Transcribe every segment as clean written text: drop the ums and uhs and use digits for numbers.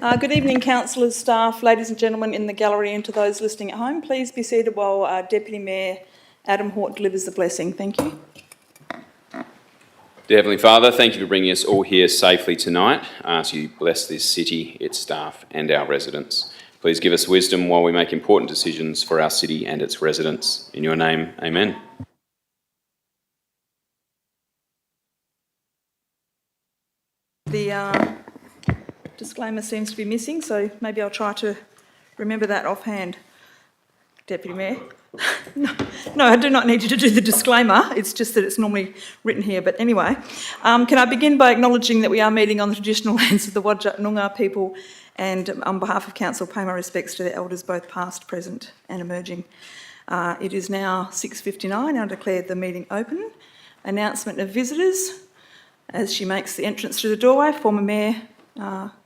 Good evening, councillors, staff, ladies and gentlemen in the gallery, and to those listening at home. Please be seated while Deputy Mayor Adam Hort delivers the blessing. Thank you. Dear Heavenly Father, thank you for bringing us all here safely tonight. I ask you to bless this city, its staff and our residents. Please give us wisdom while we make important decisions for our city and its residents. In your name, amen. The disclaimer seems to be missing, so maybe I'll try to remember that offhand, Deputy Mayor. No, I do not need you to do the disclaimer. It's just that it's normally written here. But anyway, can I begin by acknowledging that we are meeting on the traditional lands of the Whadjuk Noongar people, and on behalf of Council, pay my respects to the elders, both past, present and emerging. It is now 6:59. I declare the meeting open. Announcement of visitors. As she makes the entrance through the doorway, former Mayor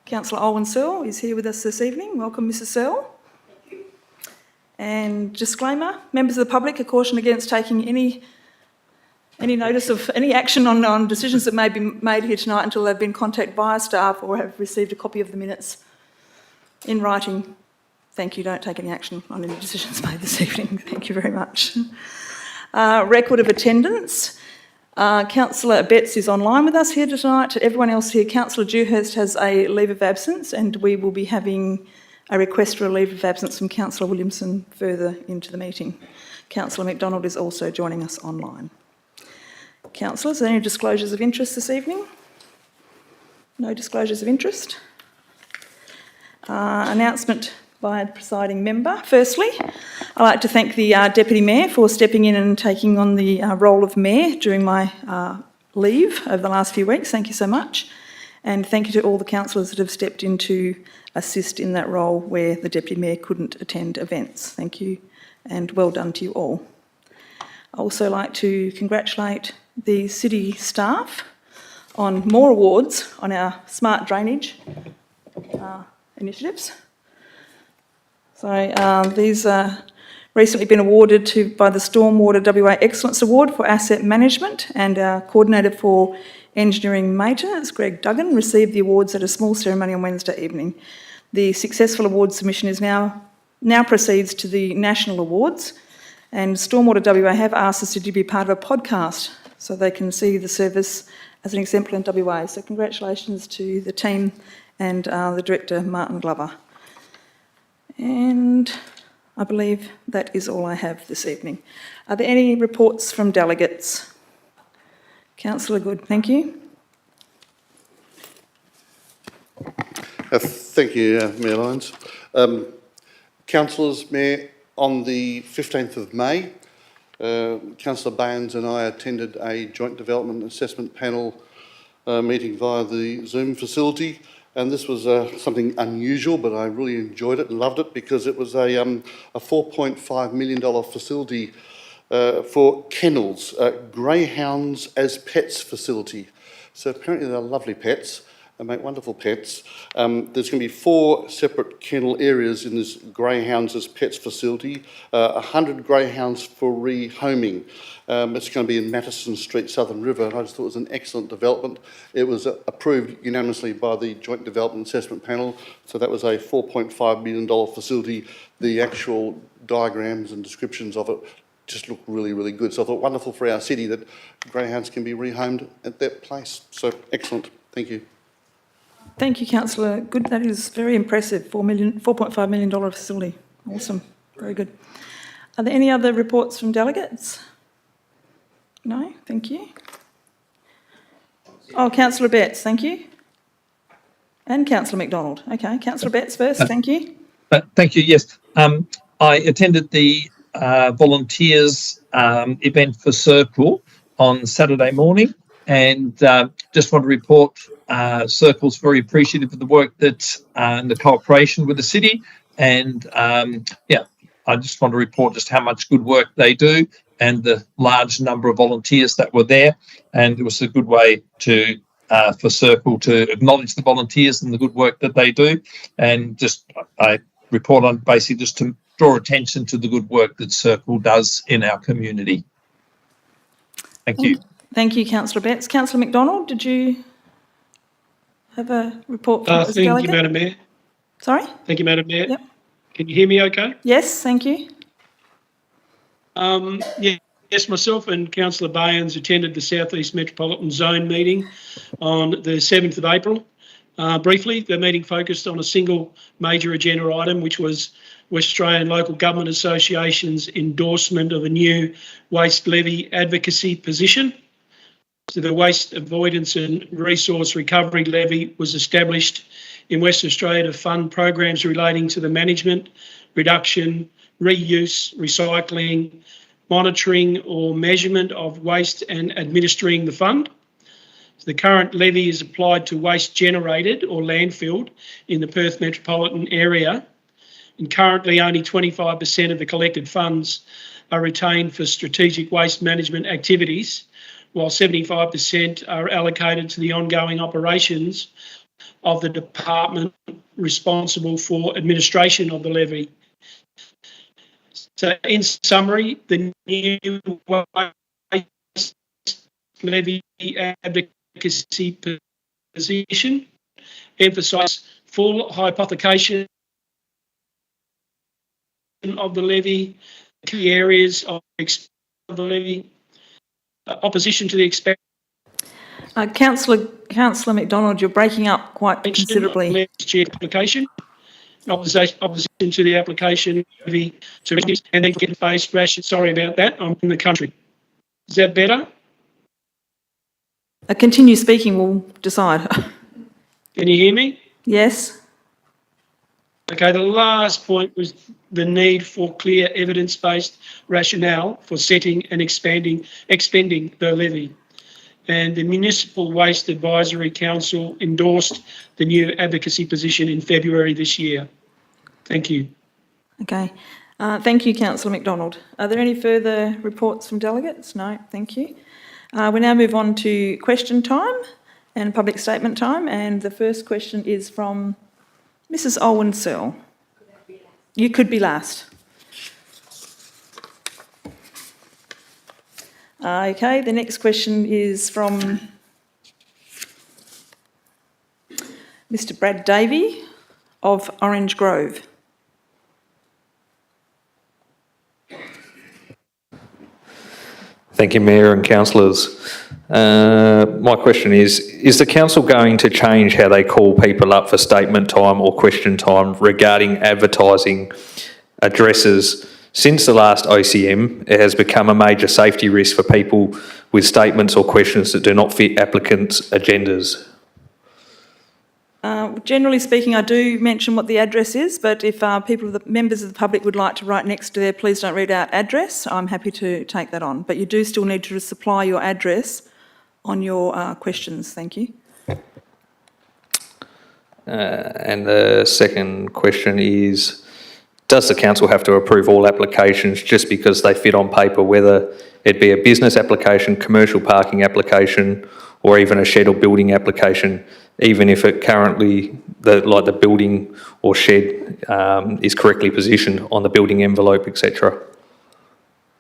Councillor Olwen Searle is here with us this evening. Welcome, Mrs Searle. And disclaimer, members of the public are cautioned against taking any notice of any action on decisions that may be made here tonight until they've been contacted by staff or have received a copy of the minutes in writing. Thank you. Don't take any action on any decisions made this evening. Thank you very much. Record of attendance. Councillor Betts is online with us here tonight. Everyone else here, Councillor Dewhurst has a leave of absence, and we will be having a request for a leave of absence from Councillor Williamson further into the meeting. Councillor McDonald is also joining us online. Councillors, are there any disclosures of interest this evening? No disclosures of interest. Announcement by the presiding member. Firstly, I'd like to thank the Deputy Mayor for stepping in and taking on the role of Mayor during my leave over the last few weeks. Thank you so much. And thank you to all the councillors that have stepped in to assist in that role where the Deputy Mayor couldn't attend events. Thank you and well done to you all. I'd also like to congratulate the city staff on more awards on our smart drainage initiatives. So these are recently been awarded by the Stormwater WA Excellence Award for Asset Management, and our Coordinator for Engineering Maintenance, Greg Duggan, received the awards at a small ceremony on Wednesday evening. The successful award submission is now proceeds to the national awards, and Stormwater WA have asked us to be part of a podcast so they can see the service as an exemplar in WA. So congratulations to the team and the Director, Martin Glover. And I believe that is all I have this evening. Are there any reports from delegates? Councillor Good, thank you. Thank you, Mayor Lyons. Councillors, Mayor, on the 15th of May, Councillor Baines and I attended a joint development assessment panel meeting via the Zoom facility. And this was something unusual, but I really enjoyed it and loved it because it was a $4.5 million facility for kennels, greyhounds as pets facility. So apparently they're lovely pets. They make wonderful pets. There's going to be 4 separate kennel areas in this greyhounds as pets facility, 100 greyhounds for rehoming. It's going to be in Matteson Street, Southern River, and I just thought it was an excellent development. It was approved unanimously by the Joint Development Assessment Panel, so that was a $4.5 million facility. The actual diagrams and descriptions of it just look really, really good. So I thought wonderful for our city that greyhounds can be rehomed at that place. So excellent. Thank you. Thank you, Councillor Good. That is very impressive. $4.5 million facility. Awesome. Very good. Are there any other reports from delegates? No? Thank you. Oh, Councillor Betts, thank you. And Councillor McDonald. Okay, Councillor Betts first, thank you. Thank you, yes. I attended the volunteers event for Circle on Saturday morning, and just want to report Circle's very appreciative of the work that and the cooperation with the city, and I just want to report just how much good work they do and the large number of volunteers that were there, and it was a good way to for Circle to acknowledge the volunteers and the good work that they do, and just I report on basically just to draw attention to the good work that Circle does in our community. Thank you. Thank you, Councillor Betts. Councillor McDonald, did you have a report from this delegate? Thank you, Madam Mayor. Sorry? Thank you, Madam Mayor. Yep. Can you hear me okay? Yes, thank you. Yes, myself and Councillor Baynes attended the South East Metropolitan Zone meeting on the 7th of April. Briefly, the meeting focused on a single major agenda item, which was West Australian Local Government Association's endorsement of a new waste levy advocacy position. So the Waste Avoidance and Resource Recovery Levy was established in Western Australia to fund programs relating to the management, reduction, reuse, recycling, monitoring or measurement of waste and administering the fund. So the current levy is applied to waste generated or landfilled in the Perth metropolitan area, and currently only 25% of the collected funds are retained for strategic waste management activities, while 75% are allocated to the ongoing operations of the department responsible for administration of the levy. So in summary, the new waste levy advocacy position emphasises full hypothecation of the levy, key areas of the levy, opposition to the expansion Councillor McDonald, you're breaking up quite considerably. application, opposition to the application levy to reduce and then get based ration. Sorry about that. I'm in the country. Is that better? Continue speaking, we'll decide. Can you hear me? Yes. Okay, the last point was the need for clear evidence-based rationale for setting and expending the levy. And the Municipal Waste Advisory Council endorsed the new advocacy position in February this year. Thank you. Okay. Thank you, Councillor McDonald. Are there any further reports from delegates? No, thank you. We now move on to question time and public statement time. And the first question is from Mrs. Owen-Searle. You could be last. Okay, the next question is from Mr. Brad Davey of Orange Grove. Thank you, Mayor and councillors. My question is the council going to change how they call people up for statement time or question time regarding advertising addresses? Since the last OCM, it has become a major safety risk for people with statements or questions that do not fit applicants' agendas. Generally speaking, I do mention what the address is, but if members of the public would like to write next to their please don't read out address, I'm happy to take that on. But you do still need to supply your address on your questions. Thank you. And the second question is, does the council have to approve all applications just because they fit on paper, whether it be a business application, commercial parking application, or even a shed or building application, even if it currently, the building or shed is correctly positioned on the building envelope, etc.?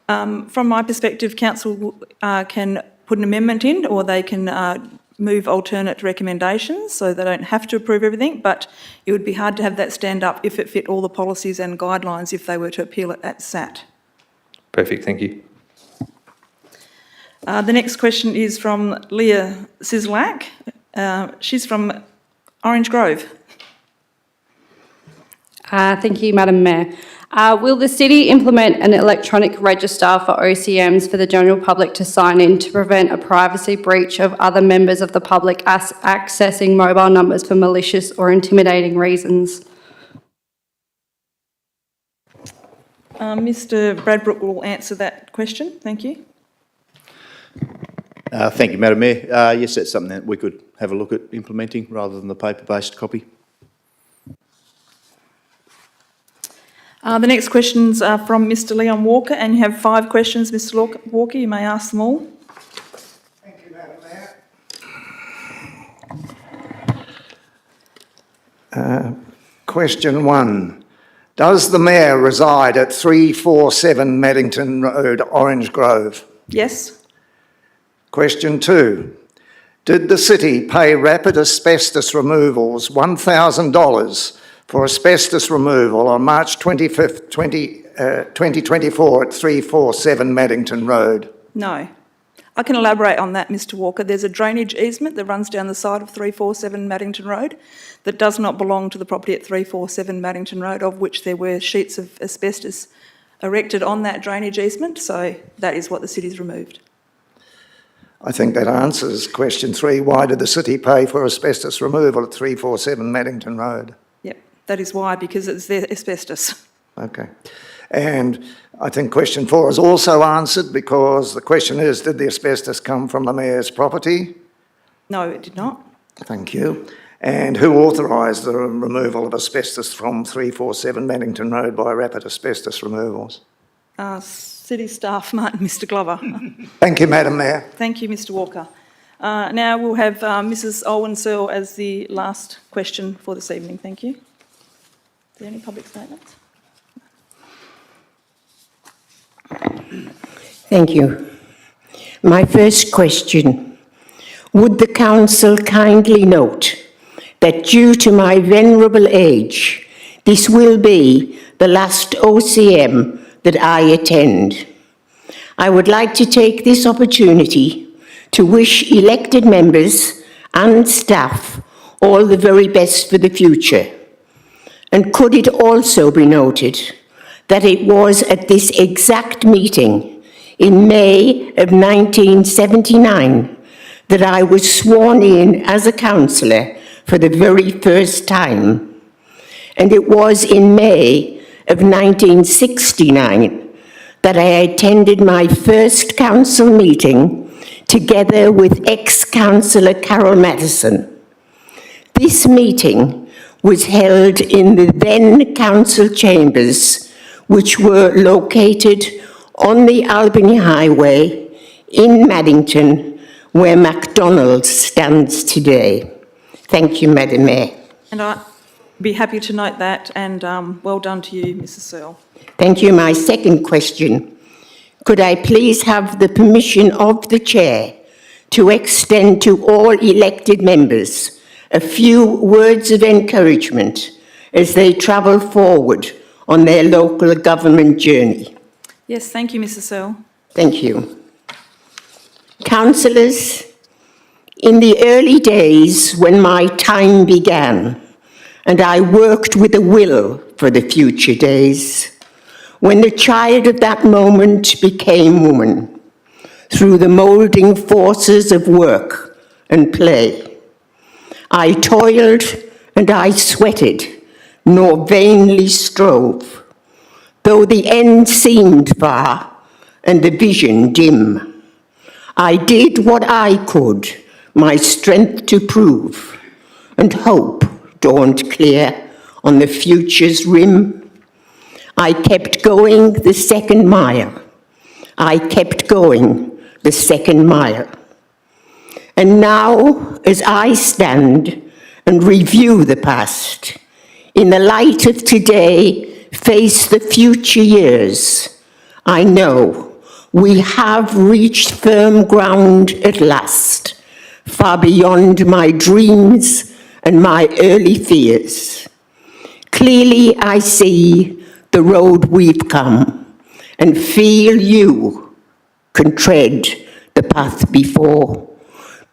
From my perspective, council can put an amendment in, or they can move alternate recommendations, so they don't have to approve everything, but it would be hard to have that stand up if it fit all the policies and guidelines if they were to appeal it at SAT. Perfect, thank you. The next question is from Leah Sislak. She's from Orange Grove. Thank you, Madam Mayor. Will the City implement an electronic register for OCMs for the general public to sign in to prevent a privacy breach of other members of the public accessing mobile numbers for malicious or intimidating reasons? Mr Bradbrook will answer that question. Thank you. Thank you, Madam Mayor. Yes, that's something that we could have a look at implementing rather than the paper-based copy. The next questions are from Mr Leon Walker, and you have 5 questions, Mr Walker. You may ask them all. Thank you, Madam Mayor. Question 1. Does the Mayor reside at 347 Maddington Road, Orange Grove? Yes. Question 2. Did the City pay Rapid Asbestos Removals $1,000 for asbestos removal on March 25th, 2024 at 347 Maddington Road? No. I can elaborate on that, Mr Walker. There's a drainage easement that runs down the side of 347 Maddington Road that does not belong to the property at 347 Maddington Road, of which there were sheets of asbestos erected on that drainage easement, so that is what the city's removed. I think that answers question 3. Why did the city pay for asbestos removal at 347 Maddington Road? Yep, that is why, because it's their asbestos. Okay. And I think question 4 is also answered, because the question is, did the asbestos come from the Mayor's property? No, it did not. Thank you. And who authorised the removal of asbestos from 347 Maddington Road by Rapid Asbestos Removals? City staff, Mr Glover. Thank you, Madam Mayor. Thank you, Mr Walker. Now we'll have Mrs Owen Searle as the last question for this evening. Thank you. Are there any public statements? Thank you. My first question. Would the council kindly note that due to my venerable age, this will be the last OCM that I attend. I would like to take this opportunity to wish elected members and staff all the very best for the future. And could it also be noted that it was at this exact meeting in May of 1979 that I was sworn in as a councillor for the very first time. And it was in May of 1969 that I attended my first council meeting together with ex-councillor Carol Maddison. This meeting was held in the then council chambers, which were located on the Albany Highway in Maddington, where McDonald's stands today. Thank you, Madam Mayor. And I'd be happy to note that, and well done to you, Mrs Searle. Thank you. My second question. Could I please have the permission of the Chair to extend to all elected members a few words of encouragement as they travel forward on their local government journey? Yes, thank you, Mrs Searle. Thank you. Councillors, in the early days when my time began, and I worked with a will for the future days, when the child of that moment became woman, through the moulding forces of work and play, I toiled and I sweated, nor vainly strove, though the end seemed far and the vision dim. I did what I could, my strength to prove, and hope dawned clear on the future's rim. I kept going the second mile. I kept going the second mile. And now, as I stand and review the past, in the light of today, face the future years, I know we have reached firm ground at last, far beyond my dreams and my early fears. Clearly I see the road we've come, and feel you can tread the path before.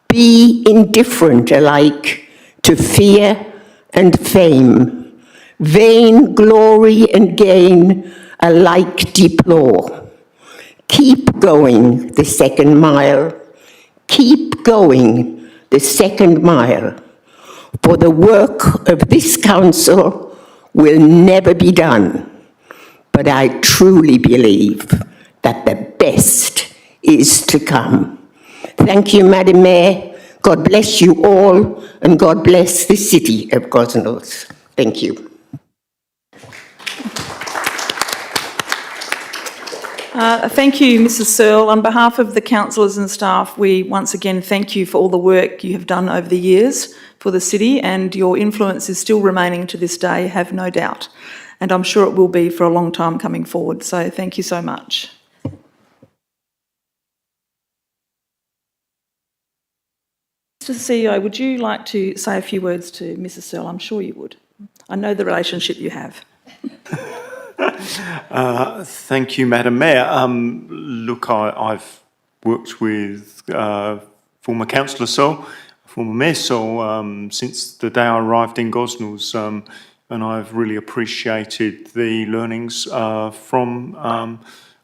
Be indifferent alike to fear and fame, vain glory and gain alike deplore. Keep going the second mile, keep going the second mile, for the work of this council will never be done. But I truly believe that the best is to come. Thank you, Madam Mayor. God bless you all, and God bless the city of Gosnells. Thank you. Thank you, Mrs Searle. On behalf of the councillors and staff, we once again thank you for all the work you have done over the years for the city, and your influence is still remaining to this day, have no doubt. And I'm sure it will be for a long time coming forward. So thank you so much. Mr CEO, would you like to say a few words to Mrs Searle? I'm sure you would. I know the relationship you have. Thank you, Madam Mayor. Look, I've worked with former Councillor Sol, former Mayor Sol, since the day I arrived in Gosnells, and I've really appreciated the learnings from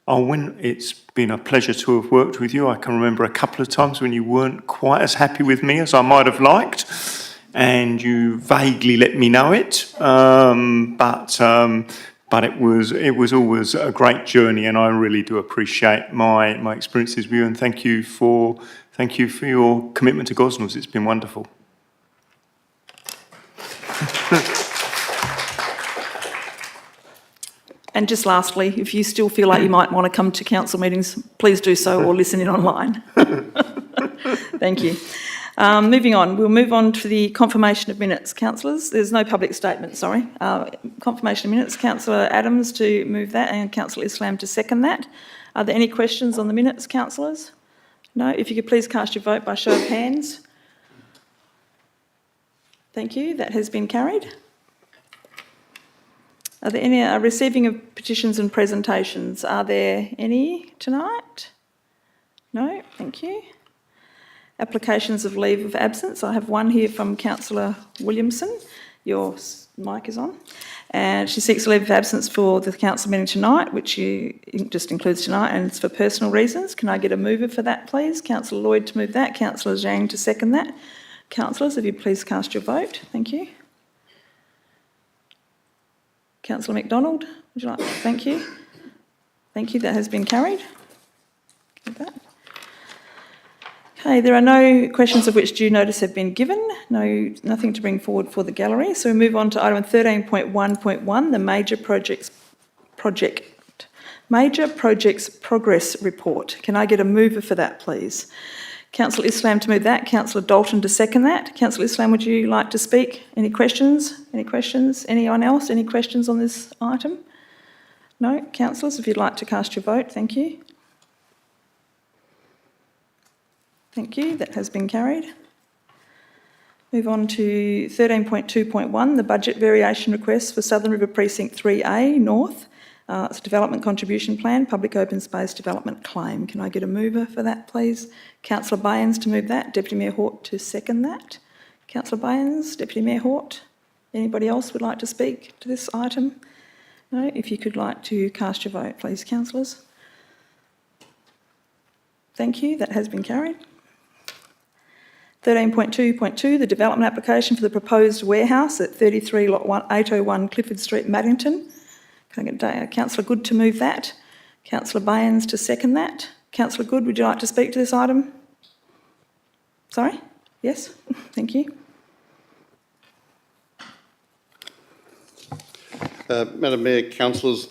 Olwen. It's been a pleasure to have worked with you. I can remember a couple of times when you weren't quite as happy with me as I might have liked, and you vaguely let me know it. But it was always a great journey, and I really do appreciate my experiences with you. And thank you for your commitment to Gosnells. It's been wonderful. And just lastly, if you still feel like you might want to come to council meetings, please do so, or listen in online. Thank you. Moving on, we'll move on to the confirmation of minutes. Councillors, there's no public statement, sorry. Confirmation of minutes, Councillor Adams to move that and Councillor Islam to second that. Are there any questions on the minutes, councillors? No? If you could please cast your vote by show of hands. Thank you, that has been carried. Are there any receiving of petitions and presentations? Are there any tonight? No? Thank you. Applications of leave of absence. I have one here from Councillor Williamson. Your mic is on. And she seeks a leave of absence for the council meeting tonight, which just includes tonight, and it's for personal reasons. Can I get a mover for that, please? Councillor Lloyd to move that. Councillor Zhang to second that. Councillors, if you please cast your vote. Thank you. Councillor McDonald, would you like? Thank you. Thank you, that has been carried. Get that. Okay, there are no questions of which due notice have been given. Nothing to bring forward for the gallery. So we move on to item 13.1.1, the Major Projects Progress Report. Can I get a mover for that, please? Councillor Islam to move that. Councillor Dalton to second that. Councillor Islam, would you like to speak? Any questions? Any questions? Anyone else? Any questions on this item? No? Councillors, if you'd like to cast your vote, thank you. Thank you, that has been carried. Move on to 13.2.1, the budget variation request for Southern River Precinct 3A North. It's a development contribution plan, public open space development claim. Can I get a mover for that, please? Councillor Baynes to move that. Deputy Mayor Hort to second that. Councillor Baynes, Deputy Mayor Hort. Anybody else would like to speak to this item? No? If you could like to cast your vote, please, councillors. Thank you, that has been carried. 13.2.2, the development application for the proposed warehouse at 33 Lot 801 Clifford Street, Maddington. Can I get Councillor Good to move that? Councillor Baynes to second that. Councillor Good, would you like to speak to this item? Sorry? Yes? Thank you. Madam Mayor, councillors,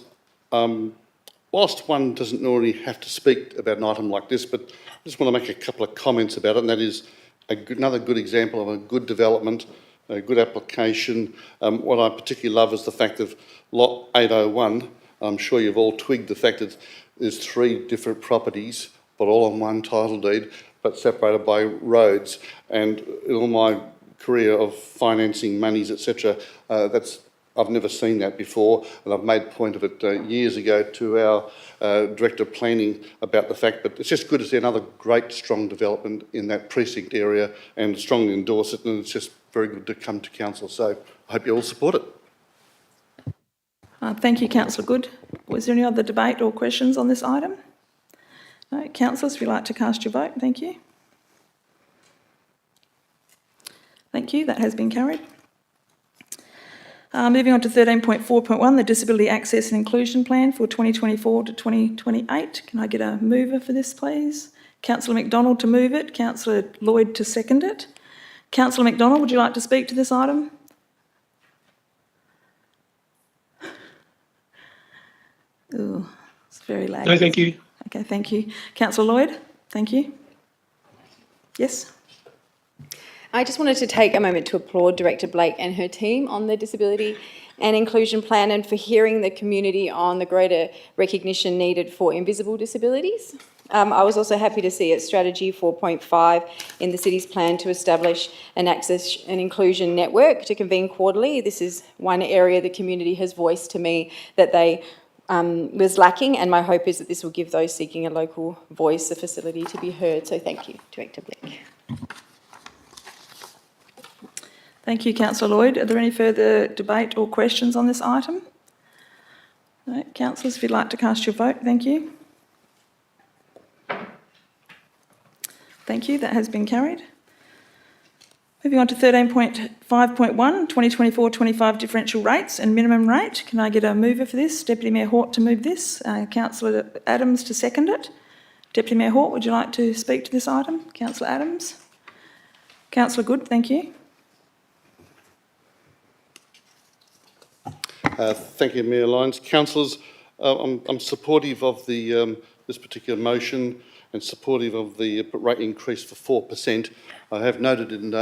whilst one doesn't normally have to speak about an item like this, but I just want to make a couple of comments about it, and that is another good example of a good development, a good application. What I particularly love is the fact of Lot 801. I'm sure you've all twigged the fact that there's 3 different properties, but all on one title deed, but separated by roads. And in all my career of financing monies, etc., I've never seen that before, and I've made point of it years ago to our Director of Planning about the fact that it's just good to see another great, strong development in that precinct area and strongly endorse it, and it's just very good to come to council. So I hope you all support it. Thank you, Councillor Good. Was there any other debate or questions on this item? No, councillors, if you'd like to cast your vote, thank you. Thank you, that has been carried. Moving on to 13.4.1, the Disability Access and Inclusion Plan for 2024 to 2028. Can I get a mover for this, please? Councillor McDonald to move it. Councillor Lloyd to second it. Councillor McDonald, would you like to speak to this item? Ooh, it's very laggy. No, thank you. Okay, thank you. Councillor Lloyd, thank you. Yes? I just wanted to take a moment to applaud Director Blake and her team on the Disability and Inclusion Plan and for hearing the community on the greater recognition needed for invisible disabilities. I was also happy to see at Strategy 4.5 in the city's plan to establish an access and inclusion network to convene quarterly. This is one area the community has voiced to me that they was lacking, and my hope is that this will give those seeking a local voice a facility to be heard. So thank you, Director Blick. Thank you, Councillor Lloyd. Are there any further debate or questions on this item? No, councillors, if you'd like to cast your vote, thank you. Thank you, that has been carried. Moving on to 13.5.1, 2024-25 differential rates and minimum rate. Can I get a mover for this? Deputy Mayor Hort to move this. Councillor Adams to second it. Deputy Mayor Hort, would you like to speak to this item? Councillor Adams. Councillor Good, thank you. Thank you, Mayor Lyons. Councillors, I'm supportive of the this particular motion and supportive of the rate increase for 4%. I have noted in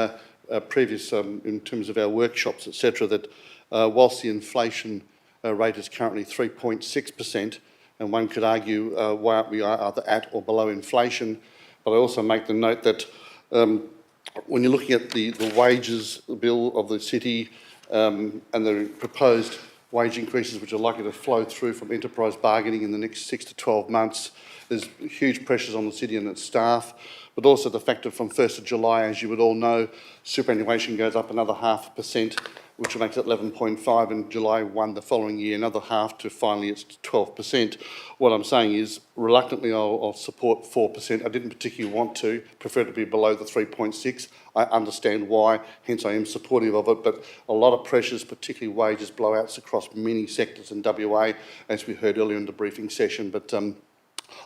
previous, in terms of our workshops, etc., that whilst the inflation rate is currently 3.6%, and one could argue why aren't we either at or below inflation, but I also make the note that when you're looking at the wages bill of the city and the proposed wage increases which are likely to flow through from enterprise bargaining in the next 6 to 12 months, there's huge pressures on the city and its staff, but also the fact that from 1st of July, as you would all know, superannuation goes up another 0.5%, which makes it 11.5, and July 1 the following year, another half to finally it's 12%. What I'm saying is, reluctantly, I'll support 4%. I didn't particularly want to, prefer to be below the 3.6. I understand why, hence I am supportive of it, but a lot of pressures, particularly wages blowouts across many sectors in WA, as we heard earlier in the briefing session, but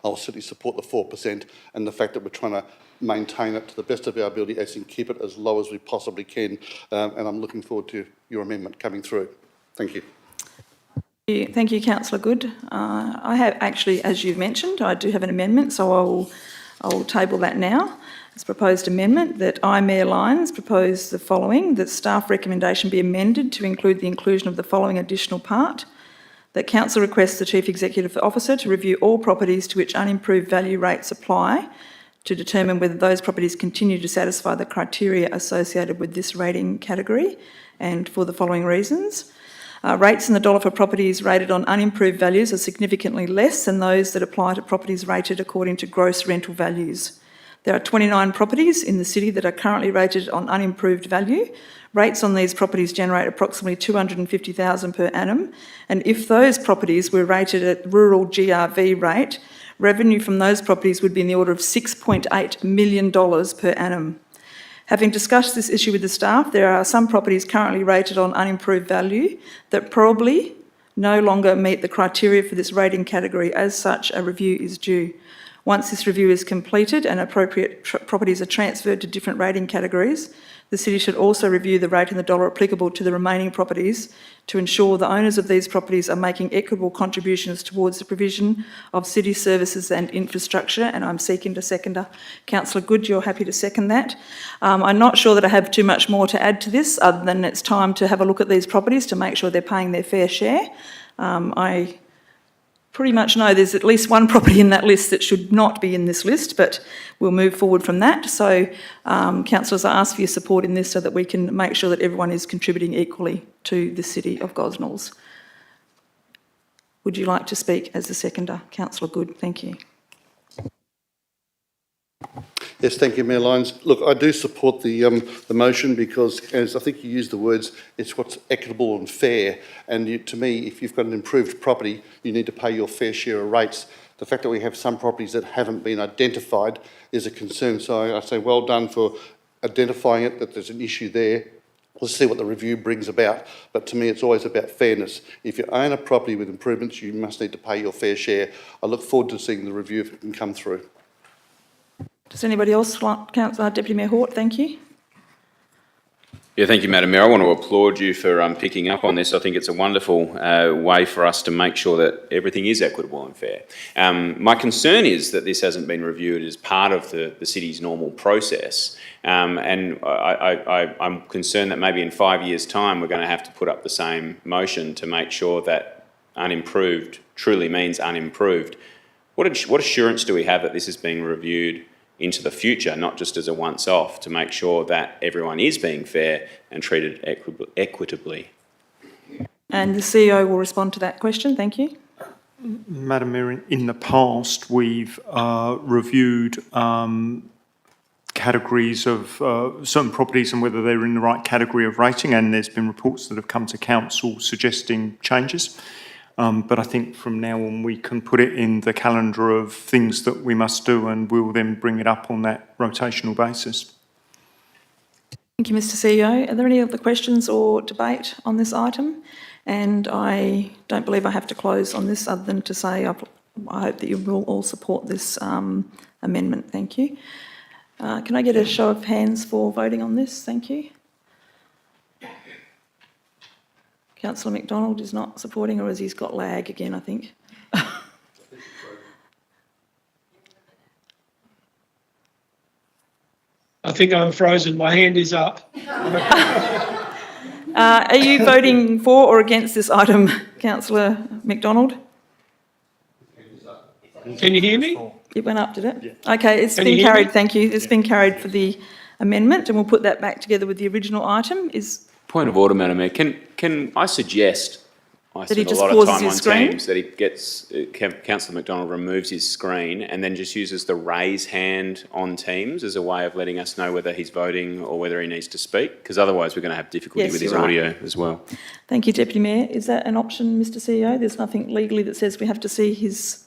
I'll certainly support the 4% and the fact that we're trying to maintain it to the best of our ability, as in keep it as low as we possibly can, and I'm looking forward to your amendment coming through. Thank you. Thank you, Councillor Good. I have actually, as you've mentioned, I do have an amendment, so I will table that now. It's a proposed amendment that I, Mayor Lyons, propose the following: that staff recommendation be amended to include the inclusion of the following additional part. That Council requests the Chief Executive Officer to review all properties to which unimproved value rates apply to determine whether those properties continue to satisfy the criteria associated with this rating category, and for the following reasons. Rates in the dollar for properties rated on unimproved values are significantly less than those that apply to properties rated according to gross rental values. There are 29 properties in the city that are currently rated on unimproved value. Rates on these properties generate approximately $250,000 per annum, and if those properties were rated at rural GRV rate, revenue from those properties would be in the order of $6.8 million per annum. Having discussed this issue with the staff, there are some properties currently rated on unimproved value that probably no longer meet the criteria for this rating category. As such, a review is due. Once this review is completed and appropriate properties are transferred to different rating categories, the city should also review the rate in the dollar applicable to the remaining properties to ensure the owners of these properties are making equitable contributions towards the provision of city services and infrastructure, and I'm seeking to seconder. Councillor Good, you're happy to second that. I'm not sure that I have too much more to add to this, other than it's time to have a look at these properties to make sure they're paying their fair share. I pretty much know there's at least one property in that list that should not be in this list, but we'll move forward from that. So, councillors, I ask for your support in this so that we can make sure that everyone is contributing equally to the city of Gosnells. Would you like to speak as the seconder? Councillor Good, thank you. Yes, thank you, Mayor Lyons. Look, I do support the motion because, as I think you used the words, it's what's equitable and fair. And to me, if you've got an improved property, you need to pay your fair share of rates. The fact that we have some properties that haven't been identified is a concern. So I say well done for identifying it, that there's an issue there. We'll see what the review brings about. But to me, it's always about fairness. If you own a property with improvements, you must need to pay your fair share. I look forward to seeing the review if it can come through. Does anybody else want? Deputy Mayor Hort, thank you. Yeah, thank you, Madam Mayor. I want to applaud you for picking up on this. I think it's a wonderful way for us to make sure that everything is equitable and fair. My concern is that this hasn't been reviewed as part of the city's normal process. And I'm concerned that maybe in 5 years' time we're going to have to put up the same motion to make sure that unimproved truly means unimproved, What assurance do we have that this is being reviewed into the future, not just as a once-off, to make sure that everyone is being fair and treated equitably? And the CEO will respond to that question. Thank you. Madam Mayor, in the past, we've reviewed categories of certain properties and whether they're in the right category of rating, and there's been reports that have come to council suggesting changes. But I think from now on we can put it in the calendar of things that we must do, and we'll then bring it up on that rotational basis. Thank you, Mr CEO. Are there any other questions or debate on this item? And I don't believe I have to close on this other than to say I hope that you will all support this amendment. Thank you. Can I get a show of hands for voting on this? Thank you. Councillor McDonald is not supporting, or has he got lag again, I think? I think I'm frozen. My hand is up. Are you voting for or against this item, Councillor McDonald? Can you hear me? It went up, did it? Yeah. Okay, it's Can been you hear carried, me? thank you. It's been carried for the amendment, and we'll put that back together with the original item. Point of order, Madam Mayor. Can I suggest, I that he spend a just lot of pauses time on his screen? Teams, that he gets, Councillor McDonald removes his screen and then just uses the raise hand on Teams as a way of letting us know whether he's voting or whether he needs to speak, because otherwise we're going to have difficulty Yes, with his you're right. audio as well. Thank you, Deputy Mayor. Is that an option, Mr CEO? There's nothing legally that says we have to see his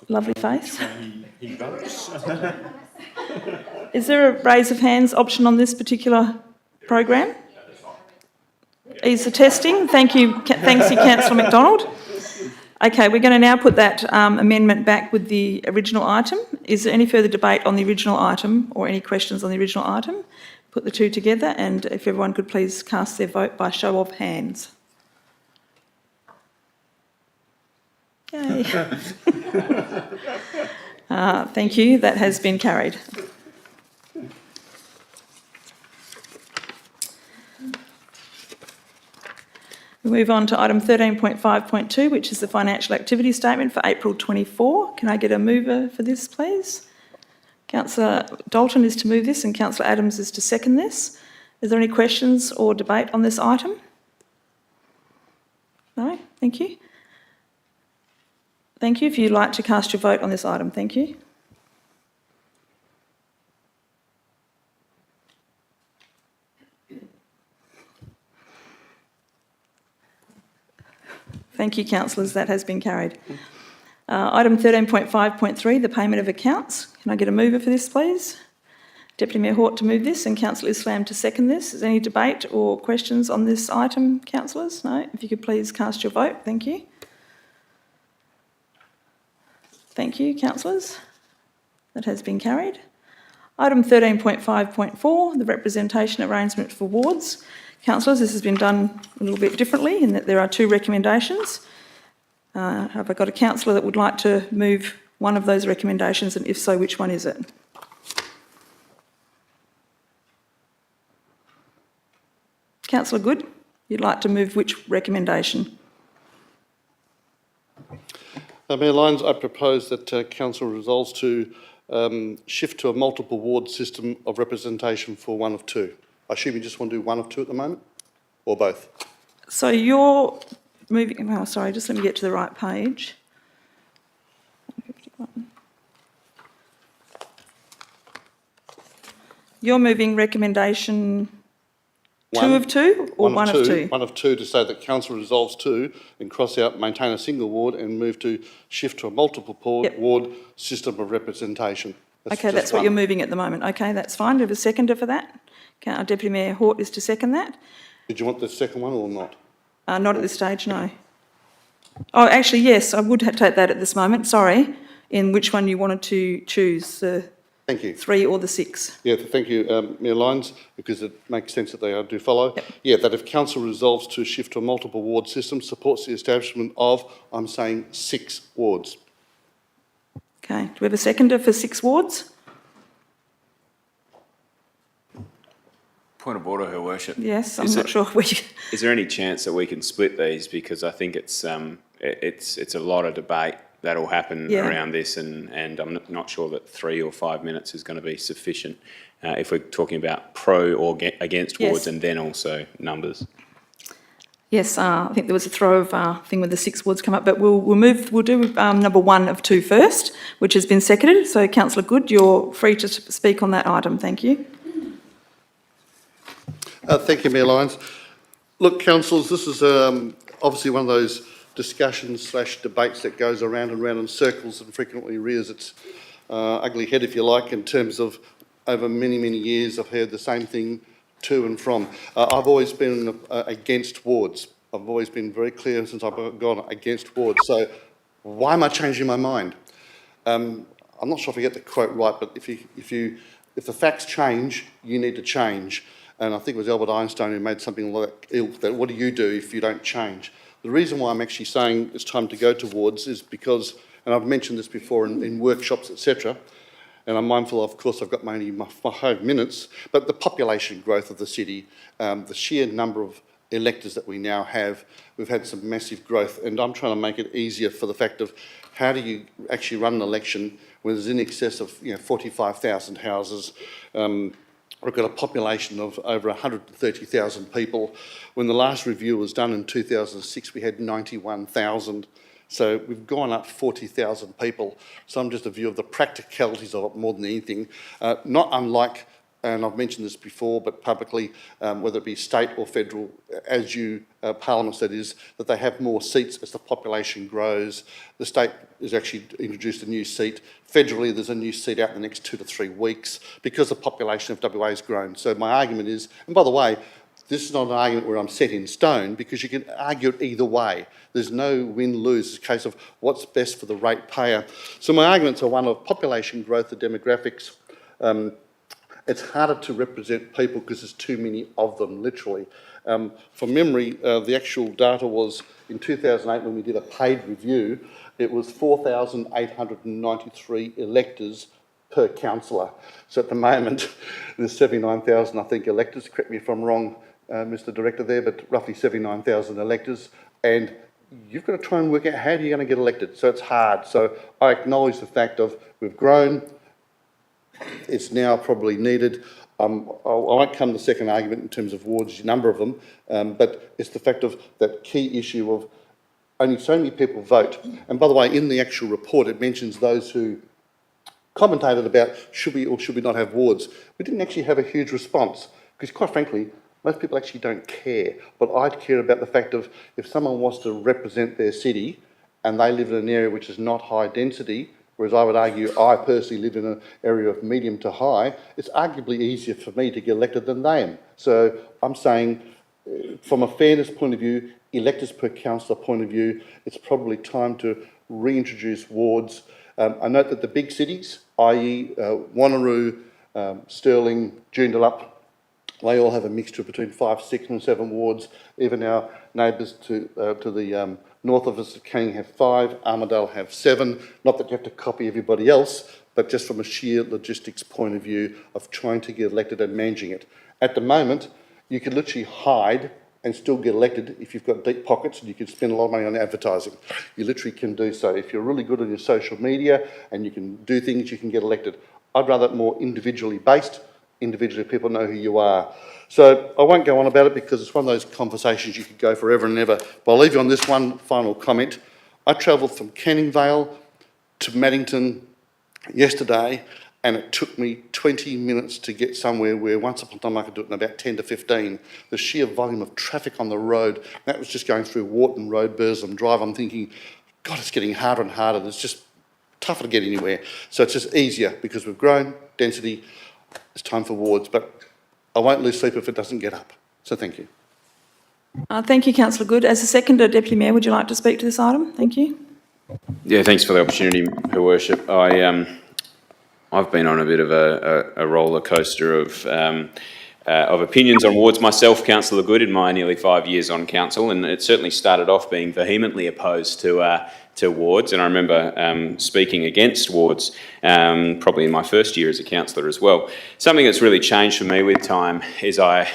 lovely face. He votes. Is there a raise of hands option on this particular program? Is the testing? Thank you, thanks you, Councillor McDonald. Okay, we're going to now put that amendment back with the original item. Is there any further debate on the original item or any questions on the original item? Put the two together, and if everyone could please cast their vote by show of hands. Yay. Thank you, that has been carried. We move on to item 13.5.2, which is the financial activity statement for April 24. Can I get a mover for this, please? Councillor Dalton is to move this and Councillor Adams is to second this. Is there any questions or debate on this item? No? Thank you. Thank you. If you'd like to cast your vote on this item, thank you. Thank you, councillors. That has been carried. Item 13.5.3, the payment of accounts. Can I get a mover for this, please? Deputy Mayor Hort to move this and Councillor Islam to second this. Is there any debate or questions on this item, councillors? No? If you could please cast your vote. Thank you. Thank you, councillors. That has been carried. Item 13.5.4, the representation arrangement for wards. Councillors, this has been done a little bit differently in that there are two recommendations. Have I got a councillor that would like to move one of those recommendations, and if so, which one is it? Councillor Good, you'd like to move which recommendation? Mayor Lyons, I propose that Council resolves to shift to a multiple ward system of representation for one of two. I assume you just want to do one of two at the moment, or both? So you're moving, well, sorry, just let me get to the right page. 151. You're moving recommendation two of two or one of two? One of two, to say that Council resolves to and cross out maintain a single ward and move to shift to a multiple ward system of representation. Okay, that's what you're moving at the moment. Okay, that's fine. Do you have a seconder for that? Deputy Mayor Hort is to second that. Did you want the second one or not? Not at this stage, no. Oh, actually, yes, I would take that at this moment. Sorry, in which one you wanted to choose, the Thank you. 3 or the 6? Yeah, thank you, Mayor Lyons, because it makes sense that they do follow. Yep. Yeah, that if Council resolves to shift to a multiple ward system, supports the establishment of, I'm saying, 6 wards. Okay, do we have a seconder for 6 wards? Point of order, Her Worship. Yes, I'm not sure we... Is there any chance that we can split these, because I think it's a lot of debate that'll happen Yeah. around this, and I'm not sure that 3 or 5 minutes is going to be sufficient if we're talking about pro or against Yes. wards, and then also numbers. Yes, I think there was a throw of thing with the 6 wards come up, but we'll do number 1 of 2 first, which has been seconded. So Councillor Good, you're free to speak on that item. Thank you. Thank you, Mayor Lyons. Look, councillors, this is obviously one of those discussions/debates that goes around and round in circles and frequently rears its ugly head, if you like, in terms of over many, many years I've heard the same thing to and from. I've always been against wards. I've always been very clear since I've gone against wards. So why am I changing my mind? I'm not sure if I get the quote right, but if the facts change, you need to change. And I think it was Albert Einstein who made something like that. What do you do if you don't change? The reason why I'm actually saying it's time to go towards is because, and I've mentioned this before in workshops, etc., and I'm mindful, of course, I've got only my 5 minutes, but the population growth of the city, the sheer number of electors that we now have, we've had some massive growth, and I'm trying to make it easier for the fact of how do you actually run an election when there's in excess of 45,000 houses. We've got a population of over 130,000 people. When the last review was done in 2006, we had 91,000. So we've gone up 40,000 people. So I'm just a view of the practicalities of it more than anything. Not unlike, and I've mentioned this before, but publicly, whether it be state or federal, as parliaments that is, that they have more seats as the population grows. The state has actually introduced a new seat. Federally, there's a new seat out in the next 2 to 3 weeks because the population of WA has grown. So my argument is, and by the way, this is not an argument where I'm set in stone because you can argue it either way. There's no win-lose. It's a case of what's best for the ratepayer. So my arguments are one of population growth, the demographics. It's harder to represent people because there's too many of them, literally. From memory, the actual data was in 2008 when we did a paid review, it was 4,893 electors per councillor. So at the moment, there's 79,000, I think, electors. Correct me if I'm wrong, Mr. Director there, but roughly 79,000 electors. And you've got to try and work out how you're going to get elected. So it's hard. So I acknowledge the fact of we've grown. It's now probably needed. I won't come to the second argument in terms of wards, a number of them, but it's the fact of that key issue of only so many people vote. And by the way, in the actual report, it mentions those who commentated about should we or should we not have wards. We didn't actually have a huge response because, quite frankly, most people actually don't care. But I care about the fact of if someone wants to represent their city and they live in an area which is not high density, whereas I would argue I personally live in an area of medium to high, it's arguably easier for me to get elected than they am. So I'm saying from a fairness point of view, electors per councillor point of view, it's probably time to reintroduce wards. I note that the big cities, i.e. Wanneroo, Stirling, Joondalup, they all have a mixture between 5, 6 and 7 wards. Even our neighbours to the north of us, Canning, have 5, Armidale have 7. Not that you have to copy everybody else, but just from a sheer logistics point of view of trying to get elected and managing it. At the moment, you can literally hide and still get elected if you've got deep pockets and you can spend a lot of money on advertising. You literally can do so. If you're really good on your social media and you can do things, you can get elected. I'd rather it more individually based. Individually, people know who you are. So I won't go on about it because it's one of those conversations you could go forever and ever. But I'll leave you on this one final comment. I travelled from Canning Vale to Maddington yesterday and it took me 20 minutes to get somewhere where once upon a time I could do it in about 10 to 15. The sheer volume of traffic on the road, that was just going through Wharton Road, Burslem Drive. I'm thinking, God, it's getting harder and harder. It's just tougher to get anywhere. So it's just easier because we've grown, density, it's time for wards, but I won't lose sleep if it doesn't get up. So thank you. Thank you, Councillor Good. As a seconder, Deputy Mayor, would you like to speak to this item? Thank you. Yeah, thanks for the opportunity, Her Worship. I've been on a bit of a roller coaster of opinions on wards myself, Councillor Good, in my nearly 5 years on council, and it certainly started off being vehemently opposed to wards, and I remember speaking against wards probably in my first year as a councillor as well. Something that's really changed for me with time is I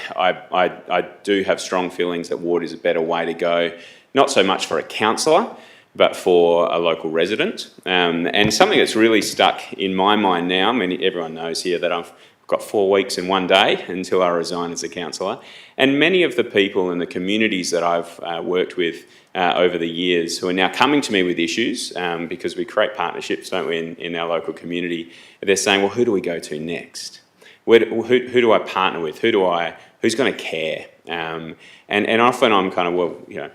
do have strong feelings that ward is a better way to go, not so much for a councillor, but for a local resident. And something that's really stuck in my mind now, I mean, everyone knows here that I've got 4 weeks and 1 day until I resign as a councillor. And many of the people in the communities that I've worked with over the years who are now coming to me with issues, because we create partnerships, don't we, in our local community, they're saying, well, who do we go to next? Who do I partner with? Who's going to care? And often I'm kind of, well, you know,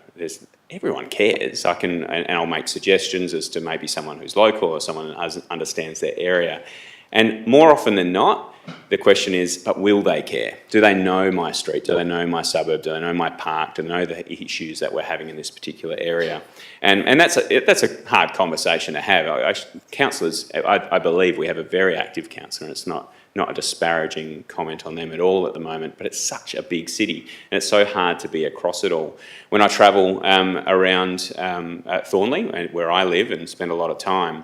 everyone cares. And I'll make suggestions as to maybe someone who's local or someone who understands their area. And more often than not, the question is, but will they care? Do they know my street? Do they know my suburb? Do they know my park? Do they know the issues that we're having in this particular area? And that's a hard conversation to have. Councillors, I believe we have a very active councillor, and it's not a disparaging comment on them at all at the moment, but it's such a big city and it's so hard to be across it all. When I travel around Thornley, where I live and spend a lot of time,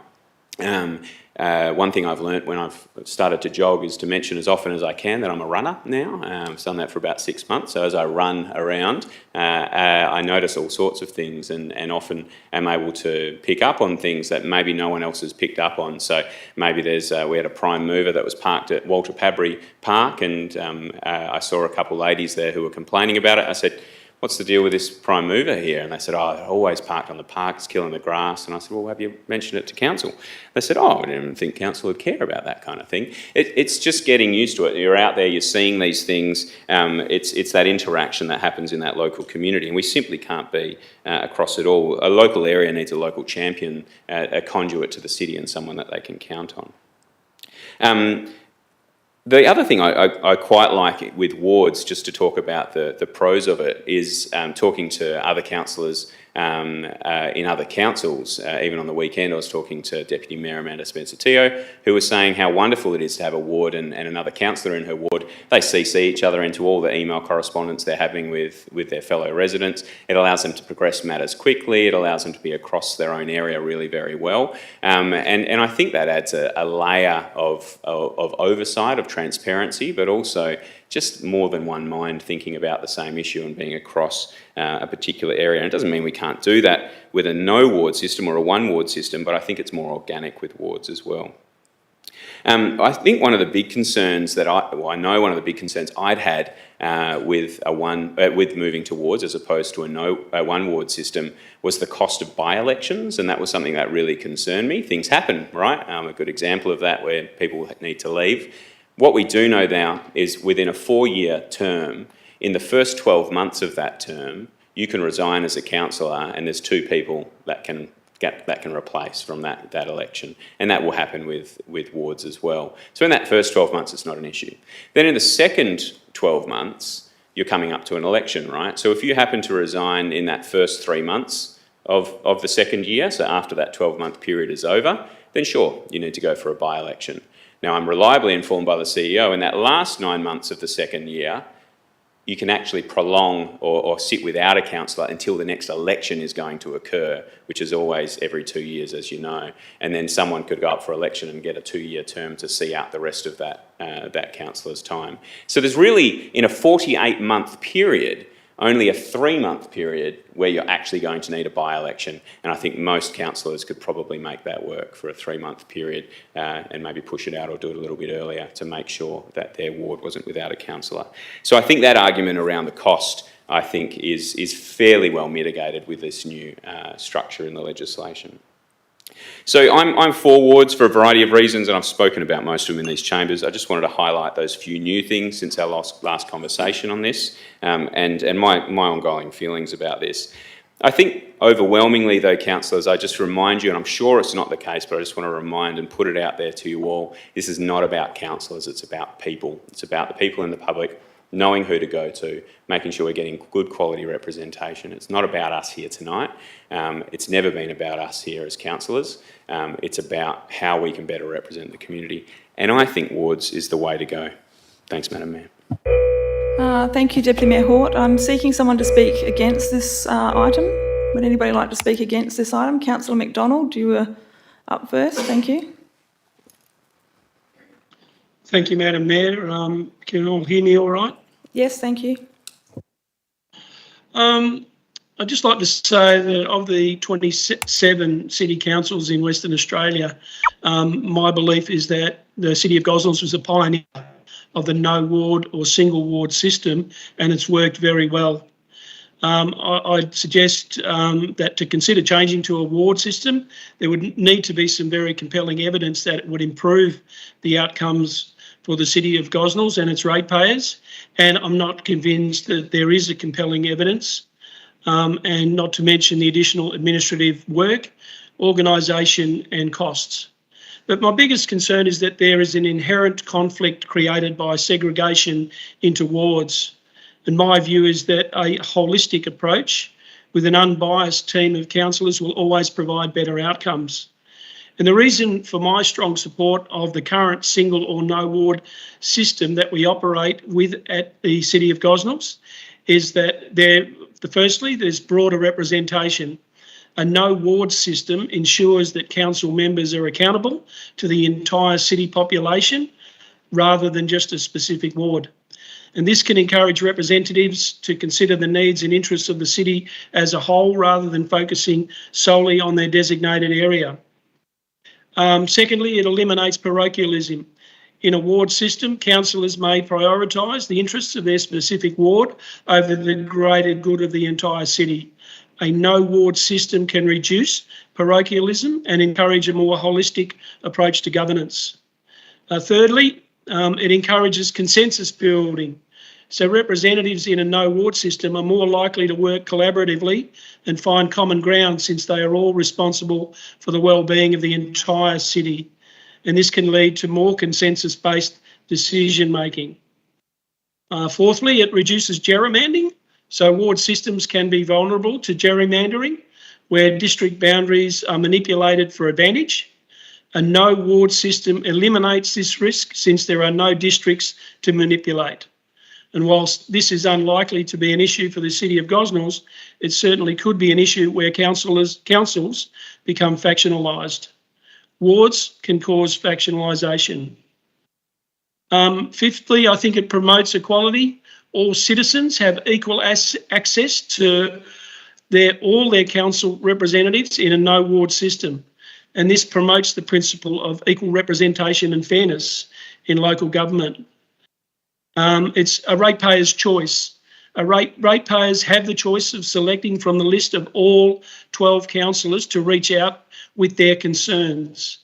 one thing I've learnt when I've started to jog is to mention as often as I can that I'm a runner now. I've done that for about 6 months. So as I run around, I notice all sorts of things and often am able to pick up on things that maybe no one else has picked up on. So maybe we had a prime mover that was parked at Walter Pabry Park, and I saw a couple of ladies there who were complaining about it. I said, what's the deal with this prime mover here? And they said, oh, they're always parked on the park, it's killing the grass. And I said, well, have you mentioned it to council? They said, oh, I didn't even think council would care about that kind of thing. It's just getting used to it. You're out there, you're seeing these things. It's that interaction that happens in that local community, and we simply can't be across it all. A local area needs a local champion, a conduit to the city, and someone that they can count on. The other thing I quite like with wards, just to talk about the pros of it, is talking to other councillors in other councils. Even on the weekend, I was talking to Deputy Mayor Amanda Spencer-Teo, who was saying how wonderful it is to have a ward and another councillor in her ward. They CC each other into all the email correspondence they're having with their fellow residents. It allows them to progress matters quickly. It allows them to be across their own area really very well. And I think that adds a layer of oversight, of transparency, but also just more than one mind thinking about the same issue and being across a particular area. And it doesn't mean we can't do that with a no ward system or a one ward system, but I think it's more organic with wards as well. I think one of the big concerns I know one of the big concerns I'd had with moving to wards as opposed to a one ward system was the cost of by-elections, and that was something that really concerned me. Things happen, right? A good example of that where people need to leave. What we do know now is within a 4-year term, in the first 12 months of that term, you can resign as a councillor, and there's 2 people that can replace from that election, and that will happen with wards as well. So in that first 12 months, it's not an issue. Then in the second 12 months, you're coming up to an election, right? So if you happen to resign in that first 3 months of the second year, so after that 12-month period is over, then sure, you need to go for a by-election. Now, I'm reliably informed by the CEO in that last 9 months of the second year, you can actually prolong or sit without a councillor until the next election is going to occur, which is always every 2 years, as you know. And then someone could go up for election and get a 2-year term to see out the rest of that councillor's time. So there's really, in a 48-month period, only a 3-month period where you're actually going to need a by-election, and I think most councillors could probably make that work for a 3-month period and maybe push it out or do it a little bit earlier to make sure that their ward wasn't without a councillor. So I think that argument around the cost, I think, is fairly well mitigated with this new structure in the legislation. So I'm for wards for a variety of reasons, and I've spoken about most of them in these chambers. I just wanted to highlight those few new things since our last conversation on this, and my ongoing feelings about this. I think overwhelmingly, though, councillors, I just remind you, and I'm sure it's not the case, but I just want to remind and put it out there to you all, this is not about councillors, it's about people. It's about the people in the public knowing who to go to, making sure we're getting good quality representation. It's not about us here tonight. It's never been about us here as councillors. It's about how we can better represent the community. And I think wards is the way to go. Thanks, Madam Mayor. Thank you, Deputy Mayor Hort. I'm seeking someone to speak against this item. Would anybody like to speak against this item? Councillor McDonald, you were up first. Thank you. Thank you, Madam Mayor. Can you all hear me all right? Yes, thank you. I'd just like to say that of the 27 city councils in Western Australia, my belief is that the City of Gosnells was a pioneer of the no ward or single ward system, and it's worked very well. I'd suggest that to consider changing to a ward system, there would need to be some very compelling evidence that it would improve the outcomes for the City of Gosnells and its ratepayers, and I'm not convinced that there is a compelling evidence. And not to mention the additional administrative work, organisation and costs. But my biggest concern is that there is an inherent conflict created by segregation into wards. And my view is that a holistic approach with an unbiased team of councillors will always provide better outcomes. And the reason for my strong support of the current single or no ward system that we operate with at the City of Gosnells is that firstly, there's broader representation. A no ward system ensures that council members are accountable to the entire city population rather than just a specific ward. And this can encourage representatives to consider the needs and interests of the city as a whole rather than focusing solely on their designated area. Secondly, it eliminates parochialism. In a ward system, councillors may prioritise the interests of their specific ward over the greater good of the entire city. A no ward system can reduce parochialism and encourage a more holistic approach to governance. Thirdly, it encourages consensus building. So representatives in a no ward system are more likely to work collaboratively and find common ground since they are all responsible for the well-being of the entire city. And this can lead to more consensus-based decision-making. Fourthly, it reduces gerrymandering. So ward systems can be vulnerable to gerrymandering, where district boundaries are manipulated for advantage. A no ward system eliminates this risk since there are no districts to manipulate. And whilst this is unlikely to be an issue for the City of Gosnells, it certainly could be an issue where councils become factionalised. Wards can cause factionalisation. Fifthly, I think it promotes equality. All citizens have equal access to all their council representatives in a no ward system. And this promotes the principle of equal representation and fairness in local government. It's a ratepayer's choice. Ratepayers have the choice of selecting from the list of all 12 councillors to reach out with their concerns.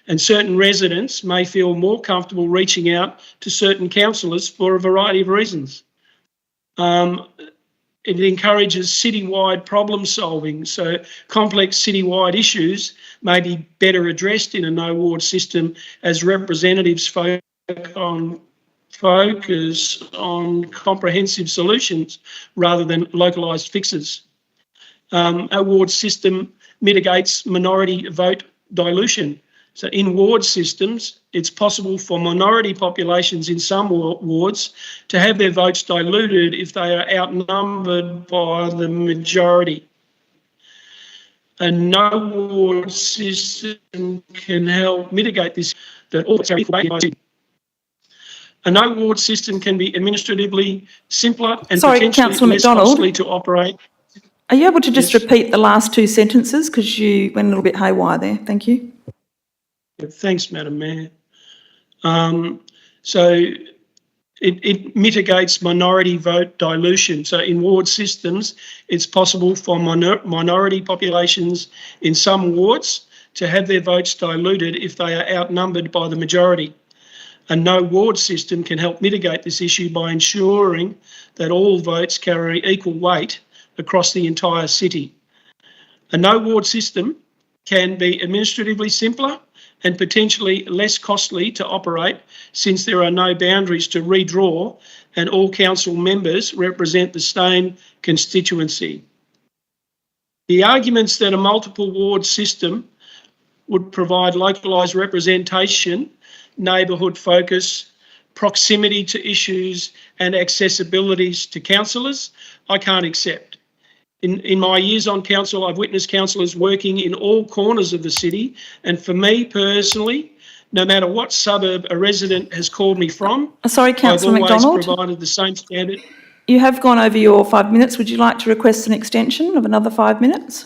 And certain residents may feel more comfortable reaching out to certain councillors for a variety of reasons. It encourages citywide problem solving. So complex citywide issues may be better addressed in a no ward system as representatives focus on comprehensive solutions rather than localised fixes. A ward system mitigates minority vote dilution. So in ward systems, it's possible for minority populations in some wards to have their votes diluted if they are outnumbered by the majority. A no ward system can help mitigate this. A no ward system can be administratively simpler and potentially less costly to operate. Are you able to just repeat the last two sentences because you went a little bit haywire there? Thank you. Thanks, Madam Mayor. So it mitigates minority vote dilution. So in ward systems, it's possible for minority populations in some wards to have their votes diluted if they are outnumbered by the majority. A no ward system can help mitigate this issue by ensuring that all votes carry equal weight across the entire city. A no ward system can be administratively simpler and potentially less costly to operate since there are no boundaries to redraw and all council members represent the same constituency. The arguments that a multiple ward system would provide localised representation, neighbourhood focus, proximity to issues and accessibilities to councillors, I can't accept. In my years on council, I've witnessed councillors working in all corners of the city, and for me personally, no matter what suburb a resident has called me from, Sorry, Councillor McDonald. I've always provided the same standard. You have gone over your 5 minutes. Would you like to request an extension of another 5 minutes?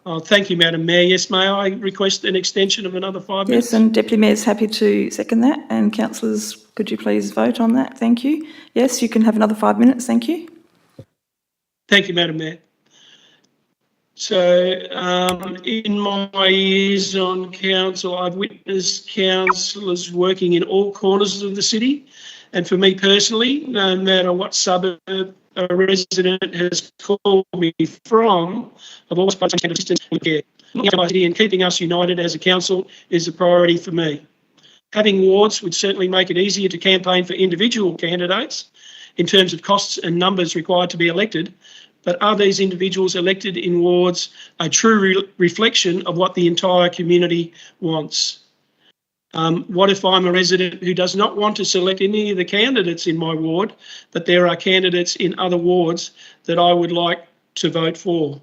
Oh, thank you, Madam Mayor. Yes, may I request an extension of another 5 minutes? Yes, and Deputy Mayor is happy to second that. And councillors, could you please vote on that? Thank you. Yes, you can have another 5 minutes. Thank you. Thank you, Madam Mayor. So, in my years on council, I've witnessed councillors working in all corners of the city. And for me personally, no matter what suburb a resident has called me from, I've always provided assistance and care. And keeping us united as a council is a priority for me. Having wards would certainly make it easier to campaign for individual candidates in terms of costs and numbers required to be elected. But are these individuals elected in wards a true reflection of what the entire community wants? What if I'm a resident who does not want to select any of the candidates in my ward, but there are candidates in other wards that I would like to vote for?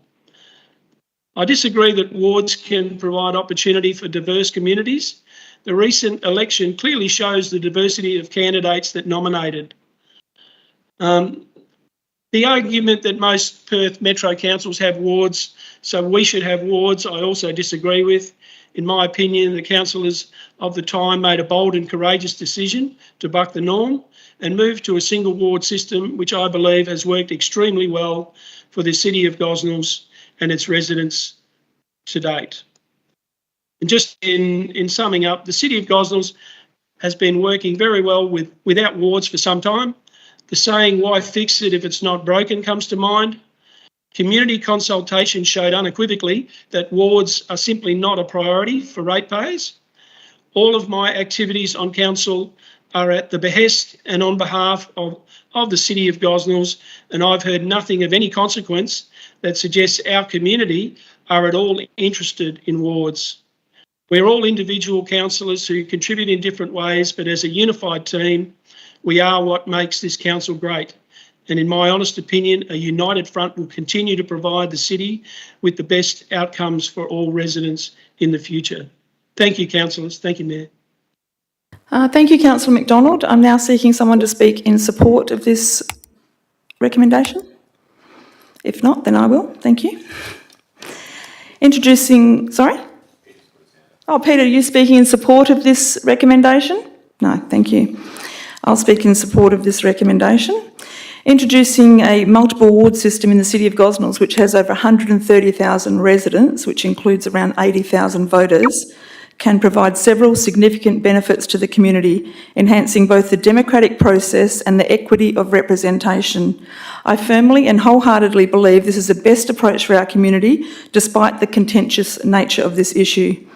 I disagree that wards can provide opportunity for diverse communities. The recent election clearly shows the diversity of candidates that nominated. The argument that most Perth Metro councils have wards, so we should have wards, I also disagree with. In my opinion, the councillors of the time made a bold and courageous decision to buck the norm and move to a single ward system, which I believe has worked extremely well for the city of Gosnells and its residents to date. And just in summing up, the city of Gosnells has been working very well without wards for some time. The saying, why fix it if it's not broken, comes to mind. Community consultation showed unequivocally that wards are simply not a priority for ratepayers. All of my activities on council are at the behest and on behalf of the city of Gosnells, and I've heard nothing of any consequence that suggests our community are at all interested in wards. We're all individual councillors who contribute in different ways, but as a unified team, we are what makes this council great. And in my honest opinion, a united front will continue to provide the city with the best outcomes for all residents in the future. Thank you, councillors. Thank you, Mayor. Thank you, Councillor McDonald. I'm now seeking someone to speak in support of this recommendation. If not, then I will. Thank you. Sorry? Oh, Peter, are you speaking in support of this recommendation? No, thank you. I'll speak in support of this recommendation. Introducing a multiple ward system in the city of Gosnells, which has over 130,000 residents, which includes around 80,000 voters, can provide several significant benefits to the community, enhancing both the democratic process and the equity of representation. I firmly and wholeheartedly believe this is the best approach for our community, despite the contentious nature of this issue.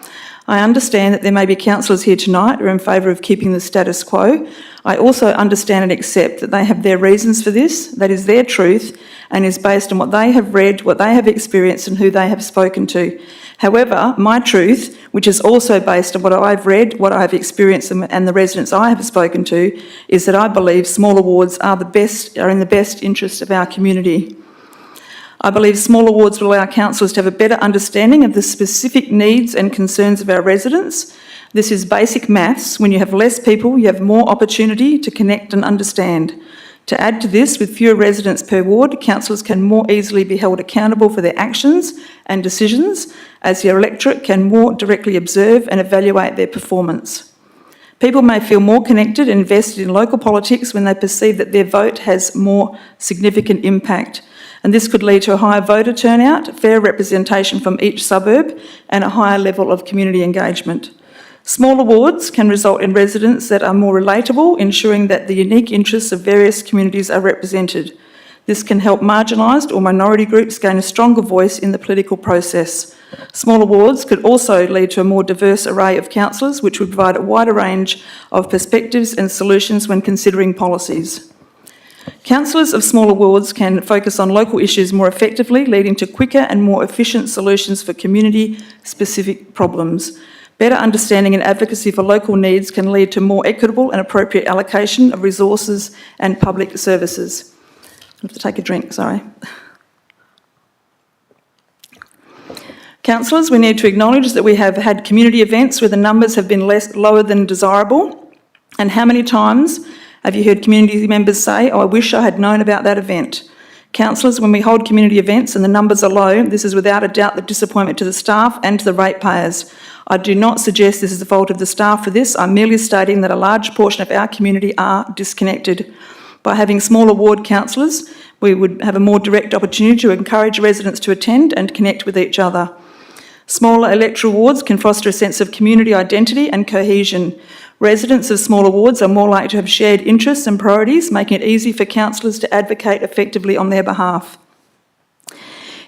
I understand that there may be councillors here tonight who are in favour of keeping the status quo. I also understand and accept that they have their reasons for this, that is their truth, and is based on what they have read, what they have experienced and who they have spoken to. However, my truth, which is also based on what I've read, what I've experienced and the residents I have spoken to, is that I believe smaller wards are in the best interest of our community. I believe smaller wards will allow councillors to have a better understanding of the specific needs and concerns of our residents. This is basic maths. When you have less people, you have more opportunity to connect and understand. To add to this, with fewer residents per ward, councillors can more easily be held accountable for their actions and decisions, as the electorate can more directly observe and evaluate their performance. People may feel more connected and invested in local politics when they perceive that their vote has more significant impact. And this could lead to a higher voter turnout, fair representation from each suburb, and a higher level of community engagement. Smaller wards can result in residents that are more relatable, ensuring that the unique interests of various communities are represented. This can help marginalised or minority groups gain a stronger voice in the political process. Smaller wards could also lead to a more diverse array of councillors, which would provide a wider range of perspectives and solutions when considering policies. Councillors of smaller wards can focus on local issues more effectively, leading to quicker and more efficient solutions for community-specific problems. Better understanding and advocacy for local needs can lead to more equitable and appropriate allocation of resources and public services. I have to take a drink, sorry. Councillors, we need to acknowledge that we have had community events where the numbers have been lower than desirable, and how many times Have you heard community members say, "Oh, I wish I had known about that event"? Councillors, when we hold community events and the numbers are low, this is without a doubt the disappointment to the staff and to the ratepayers. I do not suggest this is the fault of the staff for this. I'm merely stating that a large portion of our community are disconnected. By having smaller ward councillors, we would have a more direct opportunity to encourage residents to attend and connect with each other. Smaller electoral wards can foster a sense of community identity and cohesion. Residents of smaller wards are more likely to have shared interests and priorities, making it easy for councillors to advocate effectively on their behalf.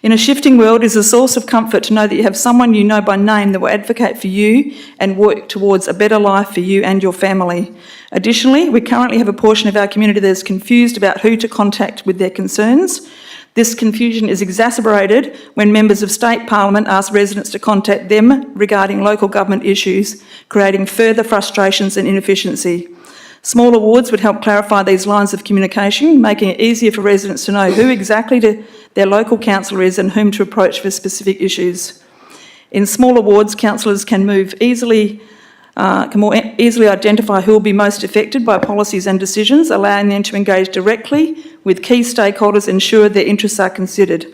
In a shifting world, it is a source of comfort to know that you have someone you know by name that will advocate for you and work towards a better life for you and your family. Additionally, we currently have a portion of our community that is confused about who to contact with their concerns. This confusion is exacerbated when members of state parliament ask residents to contact them regarding local government issues, creating further frustrations and inefficiency. Smaller wards would help clarify these lines of communication, making it easier for residents to know who exactly their local councillor is and whom to approach for specific issues. In smaller wards, councillors can more easily identify who will be most affected by policies and decisions, allowing them to engage directly with key stakeholders and ensure their interests are considered.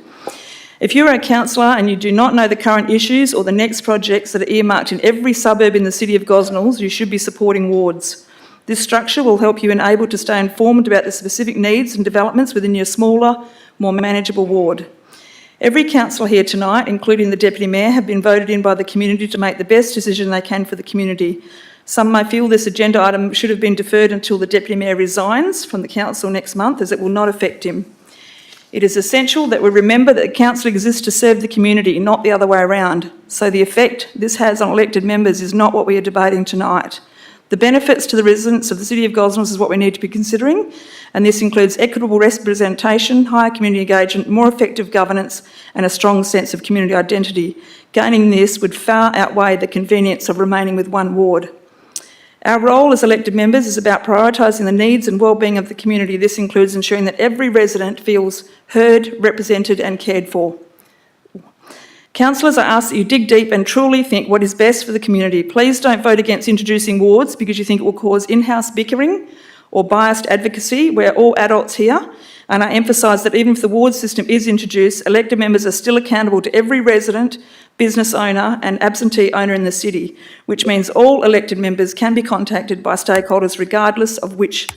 If you're a councillor and you do not know the current issues or the next projects that are earmarked in every suburb in the city of Gosnells, you should be supporting wards. This structure will help you enable to stay informed about the specific needs and developments within your smaller, more manageable ward. Every councillor here tonight, including the Deputy Mayor, have been voted in by the community to make the best decision they can for the community. Some may feel this agenda item should have been deferred until the Deputy Mayor resigns from the council next month, as it will not affect him. It is essential that we remember that the council exists to serve the community, not the other way around. So the effect this has on elected members is not what we are debating tonight. The benefits to the residents of the City of Gosnells is what we need to be considering, and this includes equitable representation, higher community engagement, more effective governance, and a strong sense of community identity. Gaining this would far outweigh the convenience of remaining with one ward. Our role as elected members is about prioritising the needs and well-being of the community. This includes ensuring that every resident feels heard, represented, and cared for. Councillors, I ask that you dig deep and truly think what is best for the community. Please don't vote against introducing wards because you think it will cause in-house bickering or biased advocacy. We're all adults here, and I emphasise that even if the ward system is introduced, elected members are still accountable to every resident, business owner and absentee owner in the city, which means all elected members can be contacted by stakeholders regardless of which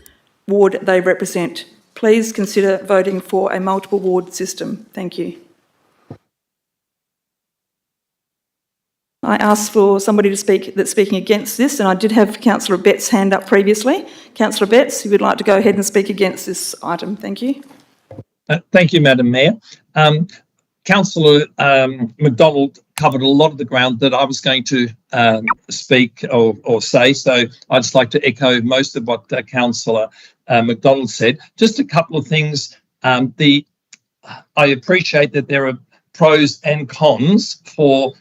ward they represent. Please consider voting for a multiple ward system. Thank you. I asked for somebody to speak that's speaking against this, and I did have Councillor Betts' hand up previously. Councillor Betts, you would like to go ahead and speak against this item. Thank you. Thank you, Madam Mayor. Councillor McDonald covered a lot of the ground that I was going to speak or say, so I'd just like to echo most of what Councillor McDonald said. Just a couple of things. I appreciate that there are pros and cons for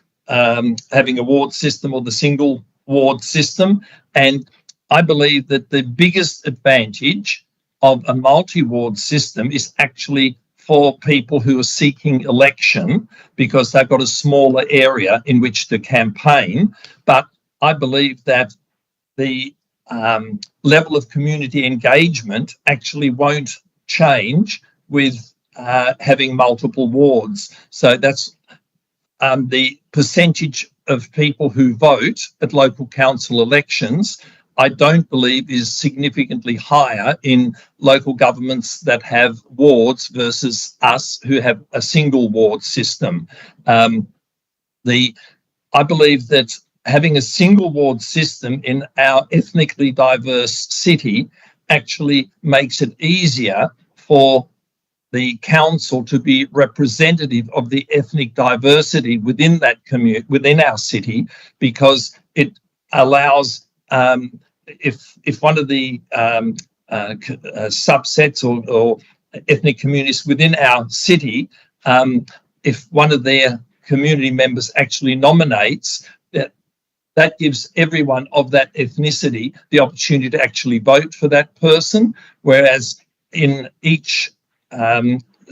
having a ward system or the single ward system, and I believe that the biggest advantage of a multi-ward system is actually for people who are seeking election, because they've got a smaller area in which to campaign. But I believe that the level of community engagement actually won't change with having multiple wards. So that's the percentage of people who vote at local council elections, I don't believe is significantly higher in local governments that have wards versus us who have a single ward system. I believe that having a single ward system in our ethnically diverse city actually makes it easier for the council to be representative of the ethnic diversity within that community, within our city, because it allows, if one of the subsets or ethnic communities within our city, if one of their community members actually nominates, that gives everyone of that ethnicity the opportunity to actually vote for that person, whereas in each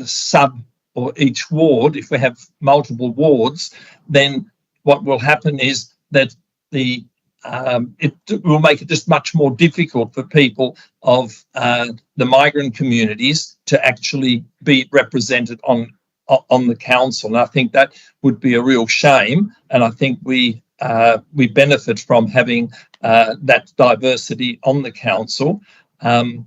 sub or each ward, if we have multiple wards, then what will happen is that the it will make it just much more difficult for people of the migrant communities to actually be represented on the council. And I think that would be a real shame. And I think we benefit from having that diversity on the council. I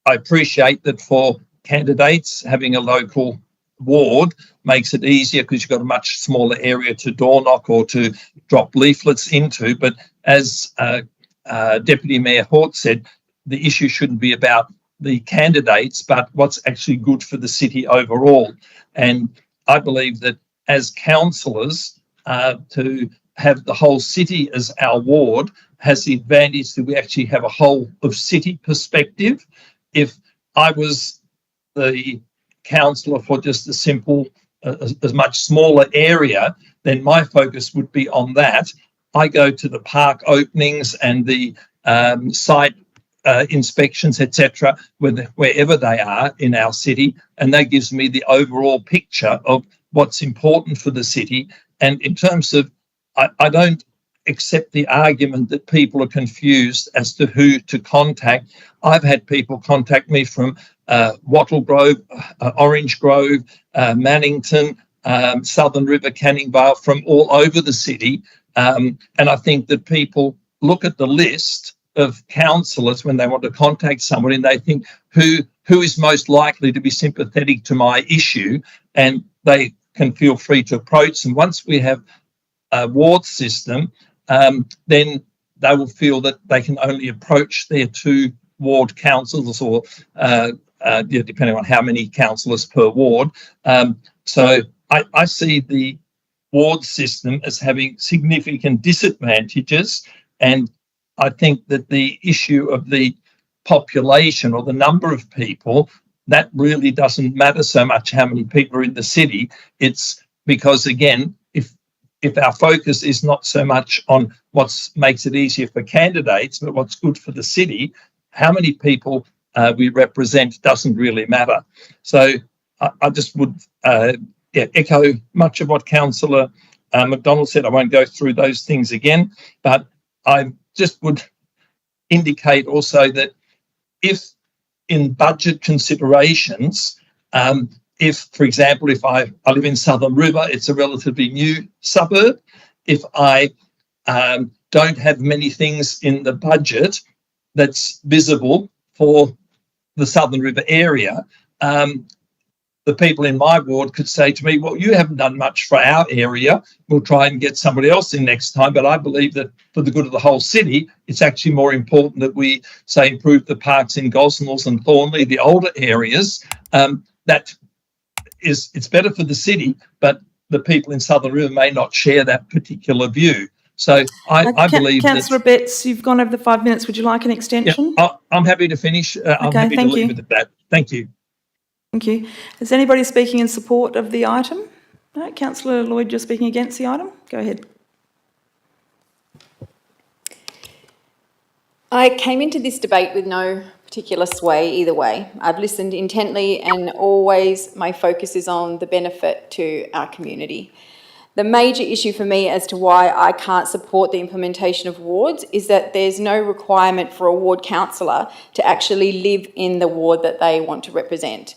appreciate that for candidates, having a local ward makes it easier because you've got a much smaller area to door knock or to drop leaflets into. But as Deputy Mayor Hort said, the issue shouldn't be about the candidates, but what's actually good for the city overall. And I believe that as councillors, to have the whole city as our ward has the advantage that we actually have a whole of city perspective. If I was the councillor for just a simple, a much smaller area, then my focus would be on that. I go to the park openings and the site inspections, etc., wherever they are in our city, and that gives me the overall picture of what's important for the city. And in terms of, I don't accept the argument that people are confused as to who to contact. I've had people contact me from Wattle Grove, Orange Grove, Mannington, Southern River, Canning Vale, from all over the city. And I think that people look at the list of councillors when they want to contact somebody and they think who is most likely to be sympathetic to my issue, and they can feel free to approach them. Once we have a ward system, then they will feel that they can only approach their two ward councillors or depending on how many councillors per ward. So I see the ward system as having significant disadvantages, and I think that the issue of the population or the number of people, that really doesn't matter so much how many people are in the city. It's because, again, if our focus is not so much on what makes it easier for candidates, but what's good for the city, how many people we represent doesn't really matter. So I just would echo much of what Councillor McDonald said. I won't go through those things again, but I just would indicate also that if in budget considerations, if, for example, if I live in Southern River, it's a relatively new suburb. If I don't have many things in the budget that's visible for the Southern River area, the people in my ward could say to me, well, you haven't done much for our area. We'll try and get somebody else in next time. But I believe that for the good of the whole city, it's actually more important that we, say, improve the parks in Gosnells and Thornley, the older areas. It's better for the city, but the people in Southern River may not share that particular view. So I believe that... Councillor Betts, you've gone over the 5 minutes. Would you like an extension? Yeah, I'm happy to finish. I'm happy to leave it at that. Thank you. Thank you. Is anybody speaking in support of the item? No, Councillor Lloyd, you're speaking against the item. Go ahead. I came into this debate with no particular sway either way. I've listened intently and always my focus is on the benefit to our community. The major issue for me as to why I can't support the implementation of wards is that there's no requirement for a ward councillor to actually live in the ward that they want to represent.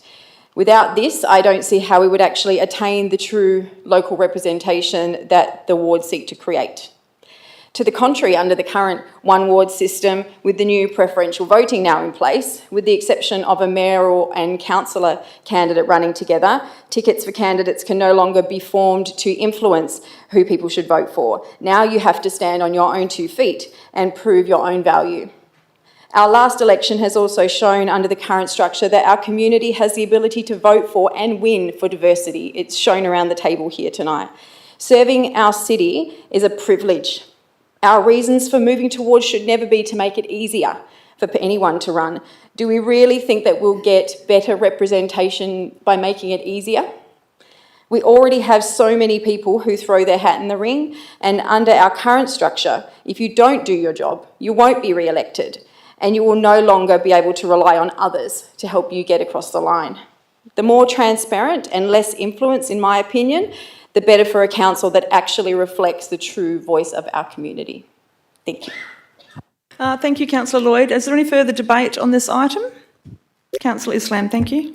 Without this, I don't see how we would actually attain the true local representation that the wards seek to create. To the contrary, under the current one ward system, with the new preferential voting now in place, with the exception of a mayoral and councillor candidate running together, tickets for candidates can no longer be formed to influence who people should vote for. Now you have to stand on your own 2 feet and prove your own value. Our last election has also shown under the current structure that our community has the ability to vote for and win for diversity. It's shown around the table here tonight. Serving our city is a privilege. Our reasons for moving towards should never be to make it easier for anyone to run. Do we really think that we'll get better representation by making it easier? We already have so many people who throw their hat in the ring, and under our current structure, if you don't do your job, you won't be re-elected, and you will no longer be able to rely on others to help you get across the line. The more transparent and less influence, in my opinion, the better for a council that actually reflects the true voice of our community. Thank you. Thank you, Councillor Lloyd. Is there any further debate on this item? Councillor Islam, thank you.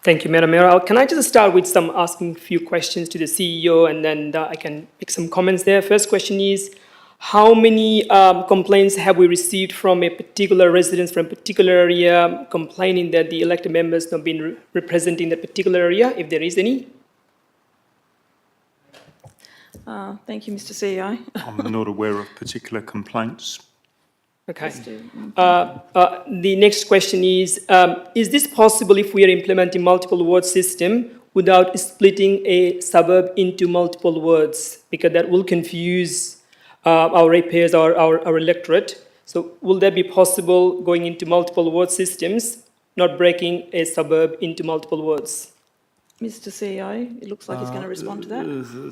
Thank you, Madam Mayor. Can I just start with asking a few questions to the CEO, and then I can make some comments there. First question is, how many complaints have we received from a particular residents from a particular area complaining that the elected members not been representing that particular area, if there is any? Thank you, Mr. CEO. I'm not aware of particular complaints. Okay. The next question is this possible if we are implementing multiple ward system without splitting a suburb into multiple wards? Because that will confuse our ratepayers, our electorate. So will that be possible going into multiple ward systems, not breaking a suburb into multiple wards? Mr. CEO, it looks like he's going to respond to that.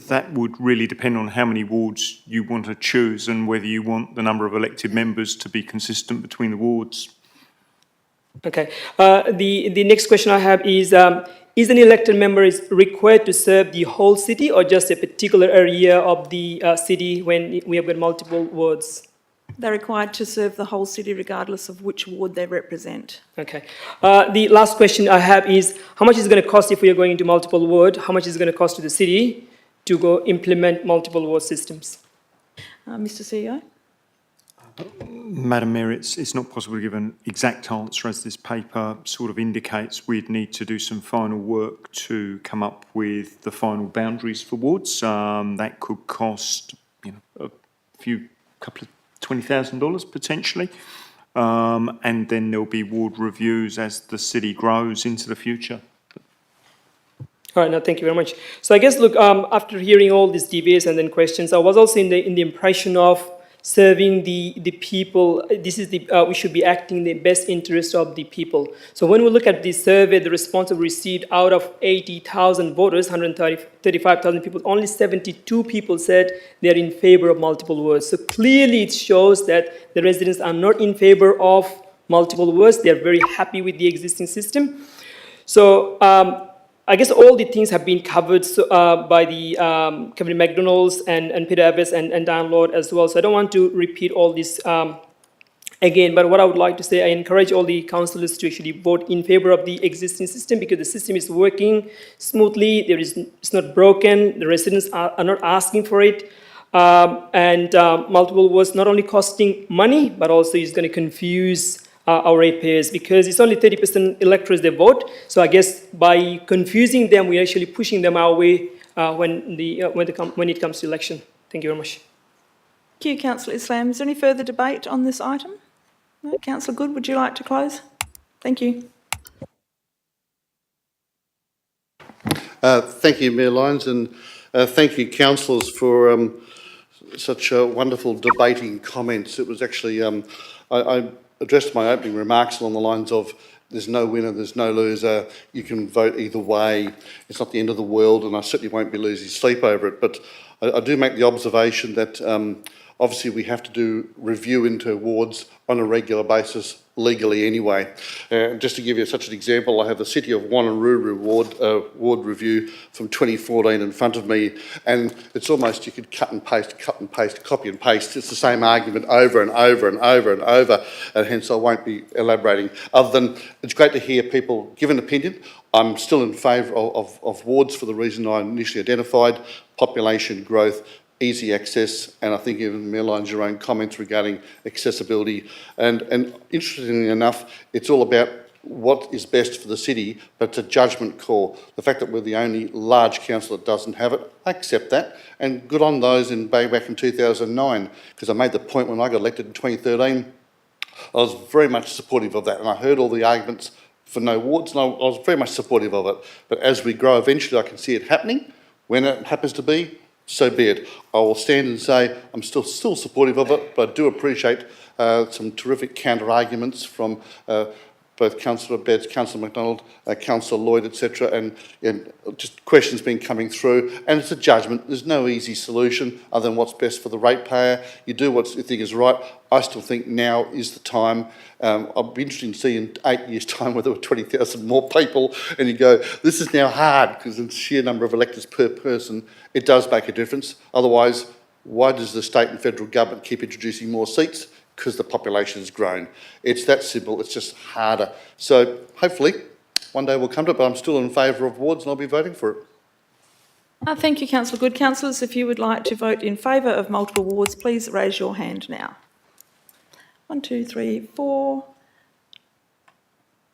That would really depend on how many wards you want to choose and whether you want the number of elected members to be consistent between the wards. Okay. The next question I have is an elected member is required to serve the whole city or just a particular area of the city when we have got multiple wards? They're required to serve the whole city regardless of which ward they represent. Okay. The last question I have is, how much is it going to cost if we are going into multiple ward? How much is it going to cost to the city to go implement multiple ward systems? Mr. CEO? Madam Mayor, it's not possible to give an exact answer, as this paper sort of indicates. We'd need to do some final work to come up with the final boundaries for wards. That could cost, a couple of $20,000 potentially. And then there'll be ward reviews as the city grows into the future. All right, no, thank you very much. So I guess, look, after hearing all these debates and then questions, I was also in the impression of serving the people. This is we should be acting in the best interest of the people. So when we look at this survey, the response we received out of 80,000 voters, 135,000 people, only 72 people said they're in favor of multiple wards. So clearly it shows that the residents are not in favor of multiple wards. They're very happy with the existing system. So I guess all the things have been covered by the Kevin McDonald's and Peter Abbas and Dan Lord as well. So I don't want to repeat all this again, but what I would like to say, I encourage all the councillors to actually vote in favour of the existing system because the system is working smoothly, it's not broken, the residents are not asking for it, and multiple was not only costing money, but also is going to confuse our ratepayers because it's only 30% electors they vote. So I guess by confusing them, we're actually pushing them our way when it comes to election. Thank you very much. Thank you, Councillor Islam. Is there any further debate on this item? No? Councillor Good, would you like to close? Thank you. Thank you, Mayor Lyons, and thank you, councillors, for such wonderful debating comments. It was actually, I addressed my opening remarks along the lines of there's no winner, there's no loser, you can vote either way, it's not the end of the world, and I certainly won't be losing sleep over it. But I do make the observation that obviously we have to do review into wards on a regular basis legally anyway. Just to give you such an example, I have the City of Wanneroo ward review from 2014 in front of me, and it's almost you could cut and paste, copy and paste. It's the same argument over and over and over and over, and hence I won't be elaborating. Other than it's great to hear people give an opinion. I'm still in favour of wards for the reason I initially identified: population growth, easy access, and I think even Mayor Lyons, your own comments regarding accessibility. And interestingly enough, it's all about what is best for the city, but it's a judgment call. The fact that we're the only large council that doesn't have it, I accept that, and good on those back in 2009, because I made the point when I got elected in 2013, I was very much supportive of that, and I heard all the arguments for no wards, and I was very much supportive of it. But as we grow, eventually I can see it happening. When it happens to be, so be it. I will stand and say I'm still supportive of it, but I do appreciate some terrific counter-arguments from both Councillor Betts, Councillor McDonald, Councillor Lloyd, etc., and just questions been coming through. And it's a judgment. There's no easy solution other than what's best for the ratepayer. You do what you think is right. I still think now is the time. I'll be interested to see in 8 years' time whether there were 20,000 more people, and you go, this is now hard because the sheer number of electors per person, it does make a difference. Otherwise, Why does the state and federal government keep introducing more seats? Because the population has grown. It's that simple, it's just harder. So hopefully one day we'll come to it, but I'm still in favour of wards and I'll be voting for it. Thank you, Councillor Good. Councillors, if you would like to vote in favour of multiple wards, please raise your hand now. 1, 2, 3, 4.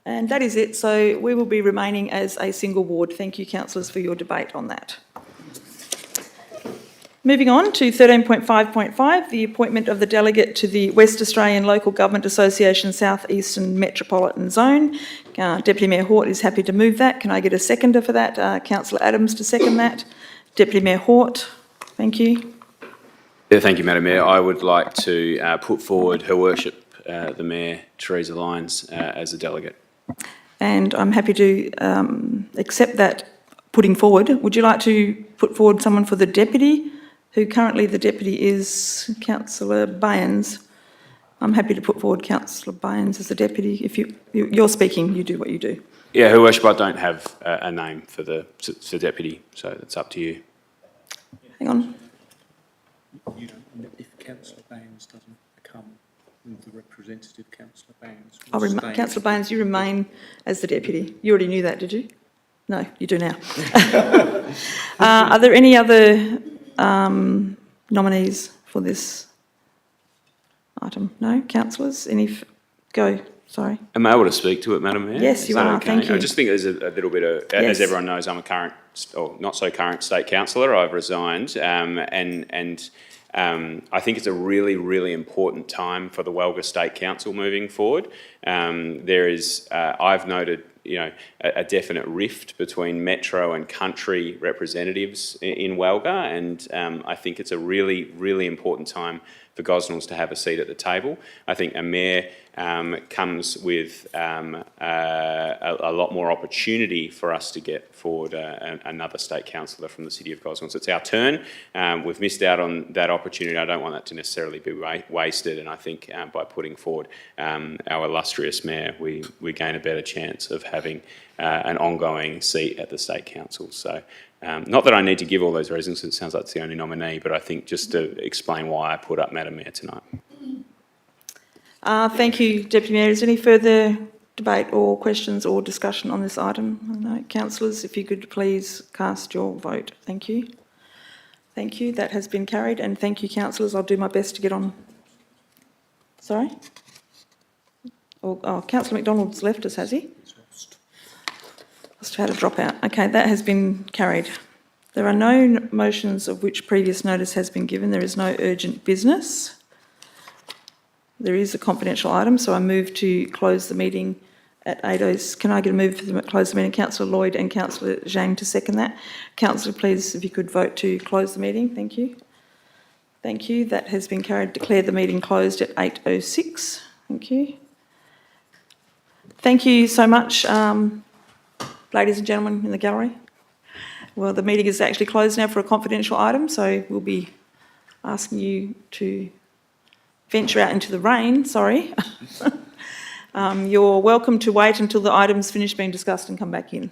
And that is it. So we will be remaining as a single ward. Thank you, councillors, for your debate on that. Moving on to 13.5.5, the appointment of the delegate to the West Australian Local Government Association South Eastern Metropolitan Zone. Deputy Mayor Hort is happy to move that. Can I get a seconder for that? Councillor Adams to second that. Deputy Mayor Hort, thank you. Yeah, thank you, Madam Mayor. I would like to put forward Her Worship, the Mayor, Teresa Lyons, as a delegate. And I'm happy to accept that putting forward. Would you like to put forward someone for the deputy, who currently the deputy is Councillor Baynes? I'm happy to put forward Councillor Baynes as the deputy. If you're speaking, you do what you do. Yeah, Her Worship, I don't have a name for the deputy, so it's up to you. Hang on. If Councillor Baynes doesn't come, the representative Councillor Baynes. Councillor Baynes, you remain as the deputy. You already knew that, did you? No, you do now. Are there any other nominees for this item? No? Councillors? Go, sorry. Am I able to speak to it, Madam Mayor? Yes, you are, Okay? thank you. I just think there's a little bit of, Yes. as everyone knows, I'm a current, or not so current state councillor. I've resigned, I think it's a really, really important time for the Welga State Council moving forward. I've noted, a definite rift between metro and country representatives in Welga, and I think it's a really, really important time for Gosnells to have a seat at the table. I think a mayor comes with a lot more opportunity for us to get forward another state councillor from the city of Gosnells. It's our turn. We've missed out on that opportunity. I don't want that to necessarily be wasted, and I think by putting forward our illustrious mayor, we gain a better chance of having an ongoing seat at the state council. So not that I need to give all those reasons, it sounds like it's the only nominee, but I think just to explain why I put up Madam Mayor tonight. Thank you, Deputy Mayor. Is there any further debate or questions or discussion on this item? No. Councillors, if you could please cast your vote. Thank you. Thank you. That has been carried. And thank you, councillors. I'll do my best to get on. Sorry? Councillor McDonald's left us, has he? Must have had a dropout. Okay, that has been carried. There are no motions of which previous notice has been given. There is no urgent business. There is a confidential item, so I move to close the meeting at 8:00. Can I get a move to close the meeting? Councillor Lloyd and Councillor Zhang to second that. Councillor, please, if you could vote to close the meeting. Thank you. Thank you. That has been carried. Declare the meeting closed at 8:06. Thank you. Thank you so much, ladies and gentlemen in the gallery. Well, the meeting is actually closed now for a confidential item, so we'll be asking you to venture out into the rain, sorry. You're welcome to wait until the item's finished being discussed and come back in.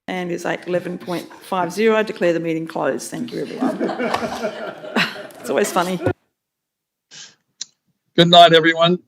and it's 8:11.50. I declare the meeting closed. Thank you, everyone. It's always funny. Good night, everyone.